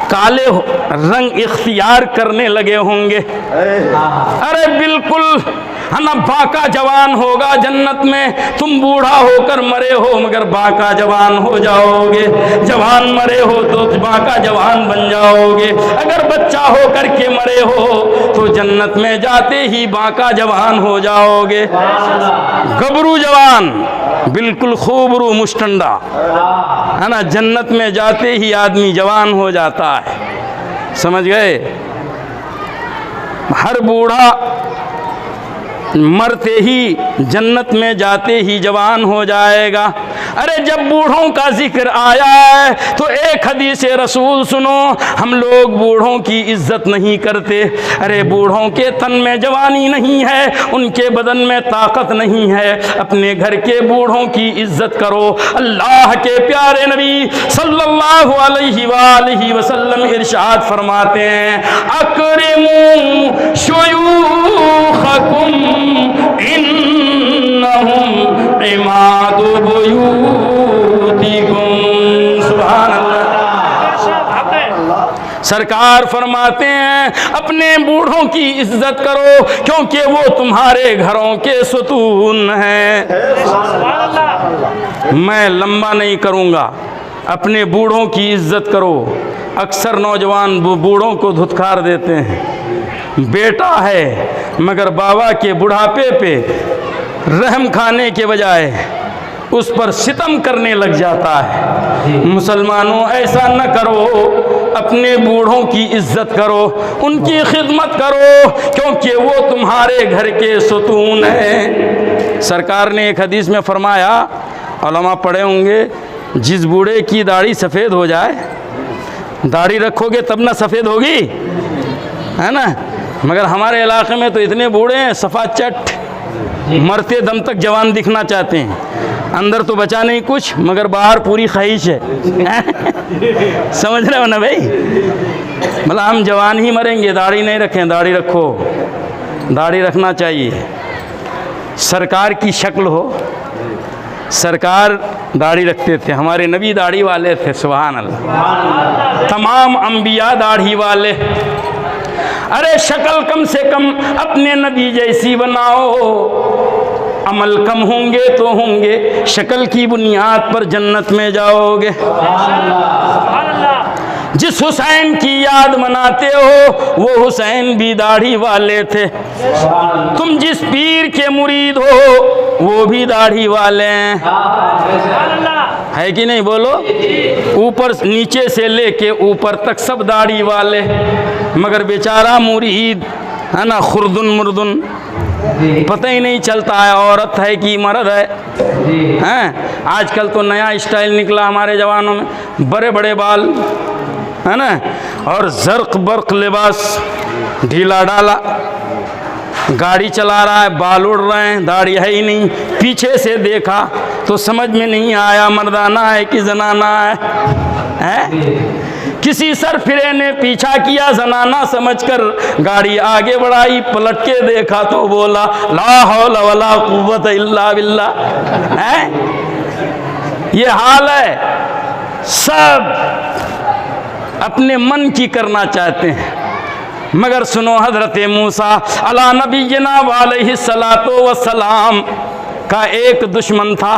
काले रंग इख्तियार करने लगे होंगे। अरे बिल्कुल है ना, बाका जवान होगा जन्नत में। तुम बूढ़ा होकर मरे हो मगर बाका जवान हो जाओगे, जवान मरे हो तो बाका जवान बन जाओगे। अगर बच्चा होकर के मरे हो तो जन्नत में जाते ही बाका जवान हो जाओगे। गबरू जवान, बिल्कुल खूबरू मुस्टंडा, है ना, जन्नत में जाते ही आदमी जवान हो जाता है। समझ गए? हर बूढ़ा मरते ही जन्नत में जाते ही जवान हो जाएगा। अरे जब बूढ़ों का जिक्र आया है तो एक हदीस रसूल सुनो, हम लोग बूढ़ों की इज्जत नहीं करते। अरे बूढ़ों के तन में जवानी नहीं है, उनके बदन में ताकत नहीं है, अपने घर के बूढ़ों की इज्जत करो। अल्लाह के प्यारे नबी सल्लल्लाहु अलैहि वसल्लम इरशाद फरमाते हैं, अकरिमू शुयूखकुम इन्नहुम इमादु बुयूतिकुम। सुभान अल्लाह। सरकार फरमाते हैं, अपने बूढ़ों की इज्जत करो क्योंकि वो तुम्हारे घरों के सुतून हैं। मैं लंबा नहीं करूँगा, अपने बूढ़ों की इज्जत करो। अक्सर नौजवान बूढ़ों को धुतकार देते हैं, बेटा है मगर बाबा के बुढ़ापे पे रहम खाने के बजाय उस पर सितम करने लग जाता है। मुसलमानों ऐसा न करो, अपने बूढ़ों की इज्जत करो, उनकी खिदमत करो क्योंकि वो तुम्हारे घर के सुतून हैं। सरकार ने एक हदीस में फरमाया, उलमा पढ़े होंगे, जिस बूढ़े की दाढ़ी सफ़ेद हो जाए, दाढ़ी रखोगे तब ना सफ़ेद होगी, है ना? मगर हमारे इलाके में तो इतने बूढ़े हैं सफ़ा चट, मरते दम तक जवान दिखना चाहते हैं, अंदर तो बचा नहीं कुछ मगर बाहर पूरी ख्वाहिश है। समझ रहे हो ना भाई? मतलब हम जवान ही मरेंगे, दाढ़ी नहीं रखें। दाढ़ी रखो, दाढ़ी रखना चाहिए। सरकार की शक्ल हो, सरकार दाढ़ी रखते थे, हमारे नबी दाढ़ी वाले थे। सुभान अल्लाह। तमाम अंबिया दाढ़ी वाले। अरे शक्ल कम से कम अपने नबी जैसी बनाओ, अमल कम होंगे तो होंगे, शक्ल की बुनियाद पर जन्नत में जाओगे। जिस हुसैन की याद मनाते हो वो हुसैन भी दाढ़ी वाले थे। तुम जिस पीर के मुरीद हो वो भी दाढ़ी वाले हैं, है कि नहीं? बोलो। ऊपर नीचे से लेके ऊपर तक सब दाढ़ी वाले, मगर बेचारा मुरीद है ना, खुर्दुन मुर्दुन, पता ही नहीं चलता है औरत है कि मर्द है। हैं आजकल तो नया स्टाइल निकला हमारे जवानों में, बड़े बड़े बाल, है ना, और जर्क बर्क लिबास, ढीला डाला, गाड़ी चला रहा है, बाल उड़ रहे हैं, दाढ़ी है ही नहीं। पीछे से देखा तो समझ में नहीं आया मर्दाना है कि जनाना हैं? किसी सरफिरे ने पीछा किया, जनाना समझकर गाड़ी आगे बढ़ाई, पलट के देखा तो बोला ला हौला वला कुव्वत इल्ला बिल्लाह। हैं? ये हाल है। सब अपने मन की करना चाहते हैं, मगर सुनो, हजरत मूसा अला नबीना वालैहि सलातो व सलाम का एक दुश्मन था।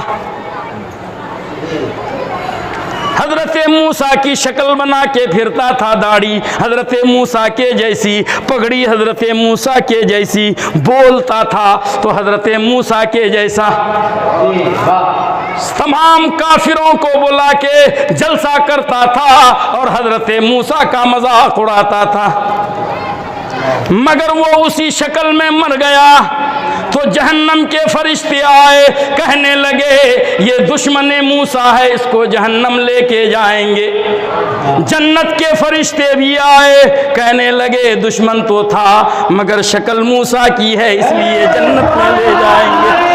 हजरत मूसा की शक्ल बना के फिरता था, दाढ़ी हजरत मूसा के जैसी, पगड़ी हजरत मूसा के जैसी, बोलता था तो हजरत मूसा के जैसा। तमाम काफिरों को बुला के जलसा करता था और हजरत मूसा का मजाक उड़ाता था। मगर वो उसी शक्ल में मर गया तो जहन्नम के फरिश्ते आए, कहने लगे ये दुश्मन मूसा है, इसको जहन्नम लेके जाएंगे। जन्नत के फरिश्ते भी आए, कहने लगे दुश्मन तो था मगर शक्ल मूसा की है, इसलिए जन्नत में ले जाएंगे।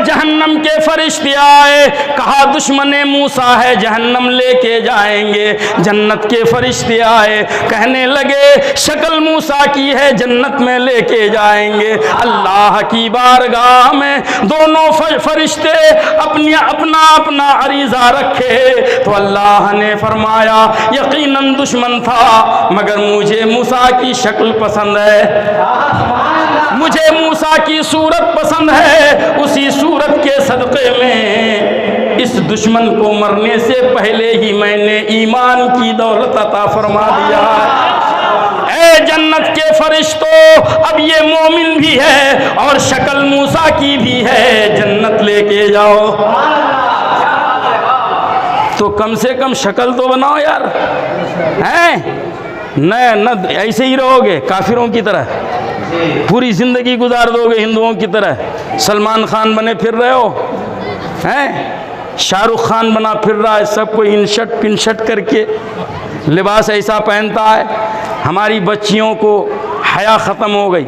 जहन्नम के फरिश्ते आए, कहा दुश्मन मूसा है, जहन्नम लेके जाएंगे। जन्नत के फरिश्ते आए, कहने लगे शक्ल मूसा की है, जन्नत में लेके जाएंगे। अल्लाह की बारगाह में दोनों फरिश्ते अपना अपना अरीज़ा रखे तो अल्लाह ने फरमाया यकीनन दुश्मन था, मगर मुझे मूसा की शक्ल पसंद है, मुझे मूसा की सूरत पसंद है। उसी सूरत के सदक़े में इस दुश्मन को मरने से पहले ही मैंने ईमान की दौलत अता फरमा दिया है। ए जन्नत के फरिश्तों, अब ये मोमिन भी है और शक्ल मूसा की भी है, जन्नत लेके जाओ। तो कम से कम शक्ल तो बनाओ यार, हैं? न ऐसे ही रहोगे काफिरों की तरह, पूरी जिंदगी गुजार दोगे हिंदुओं की तरह। सलमान खान बने फिर रहे हो, हैं? शाहरुख खान बना फिर रहा है, सबको इनशट पिनशट करके लिबास ऐसा पहनता है। हमारी बच्चियों को हया ख़त्म हो गई,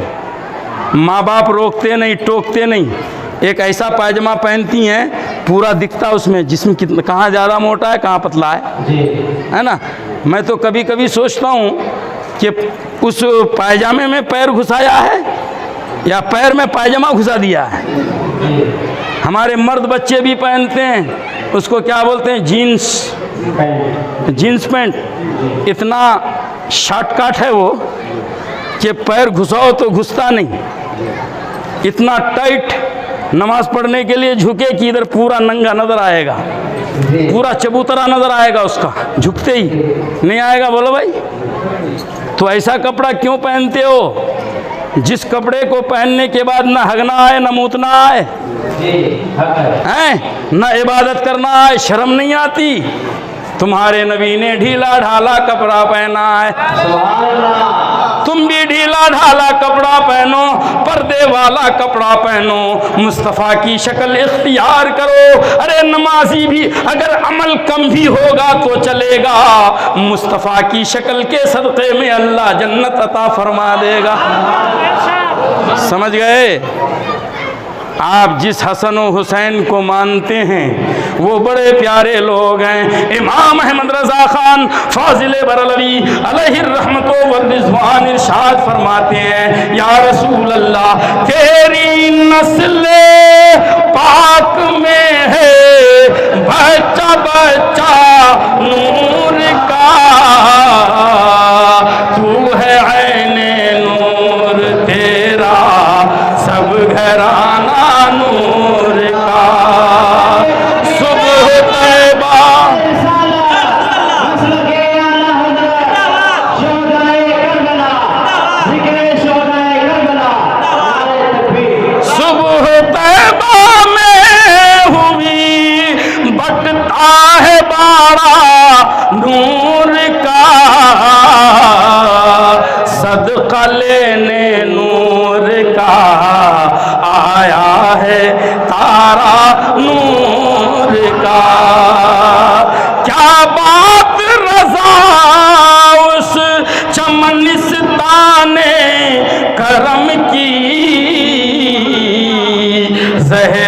माँ बाप रोकते नहीं टोकते नहीं, एक ऐसा पायजामा पहनती हैं पूरा दिखता उसमें जिस्म कितना, कहाँ ज़्यादा मोटा है कहाँ पतला है ना। मैं तो कभी कभी सोचता हूँ कि उस पायजामे में पैर घुसाया है या पैर में पायजामा घुसा दिया है। हमारे मर्द बच्चे भी पहनते हैं, उसको क्या बोलते हैं, जीन्स पैंट। इतना शॉर्टकट है वो कि पैर घुसाओ तो घुसता नहीं, इतना टाइट। नमाज पढ़ने के लिए झुके कि इधर पूरा नंगा नजर आएगा, पूरा चबूतरा नजर आएगा उसका, झुकते ही नहीं आएगा। बोलो भाई, तो ऐसा कपड़ा क्यों पहनते हो जिस कपड़े को पहनने के बाद ना हगना आए ना मूतना आए, हैं? ना इबादत करना आए, शर्म नहीं आती? तुम्हारे नबी ने ढीला ढाला कपड़ा पहना है, तुम भी ढीला ढाला कपड़ा पहनो, पर्दे वाला कपड़ा पहनो, मुस्तफ़ा की शक्ल इख्तियार करो। अरे नमाजी भी अगर अमल कम भी होगा तो चलेगा, मुस्तफ़ा की शक्ल के सदक़े में अल्लाह जन्नत अता फरमा देगा। समझ गए? आप जिस हसन व हुसैन को मानते हैं वो बड़े प्यारे लोग हैं। इमाम अहमद रज़ा खान फाजिल बरलवी अलैहि रहमतो व रिज़वान इरशाद फरमाते हैं, या रसूल अल्लाह, तेरी नस्ल पाक में है बच्चा बच्चा नूर का, तू है ऐने नूर, तेरा सब घराना नूर का। सुबह तैबा सुबह तैबा में हुई बटता है बाड़ा नूर का, सदका लेने नूर का आया है तारा नूर का। क्या बात रज़ा उस चमन जहर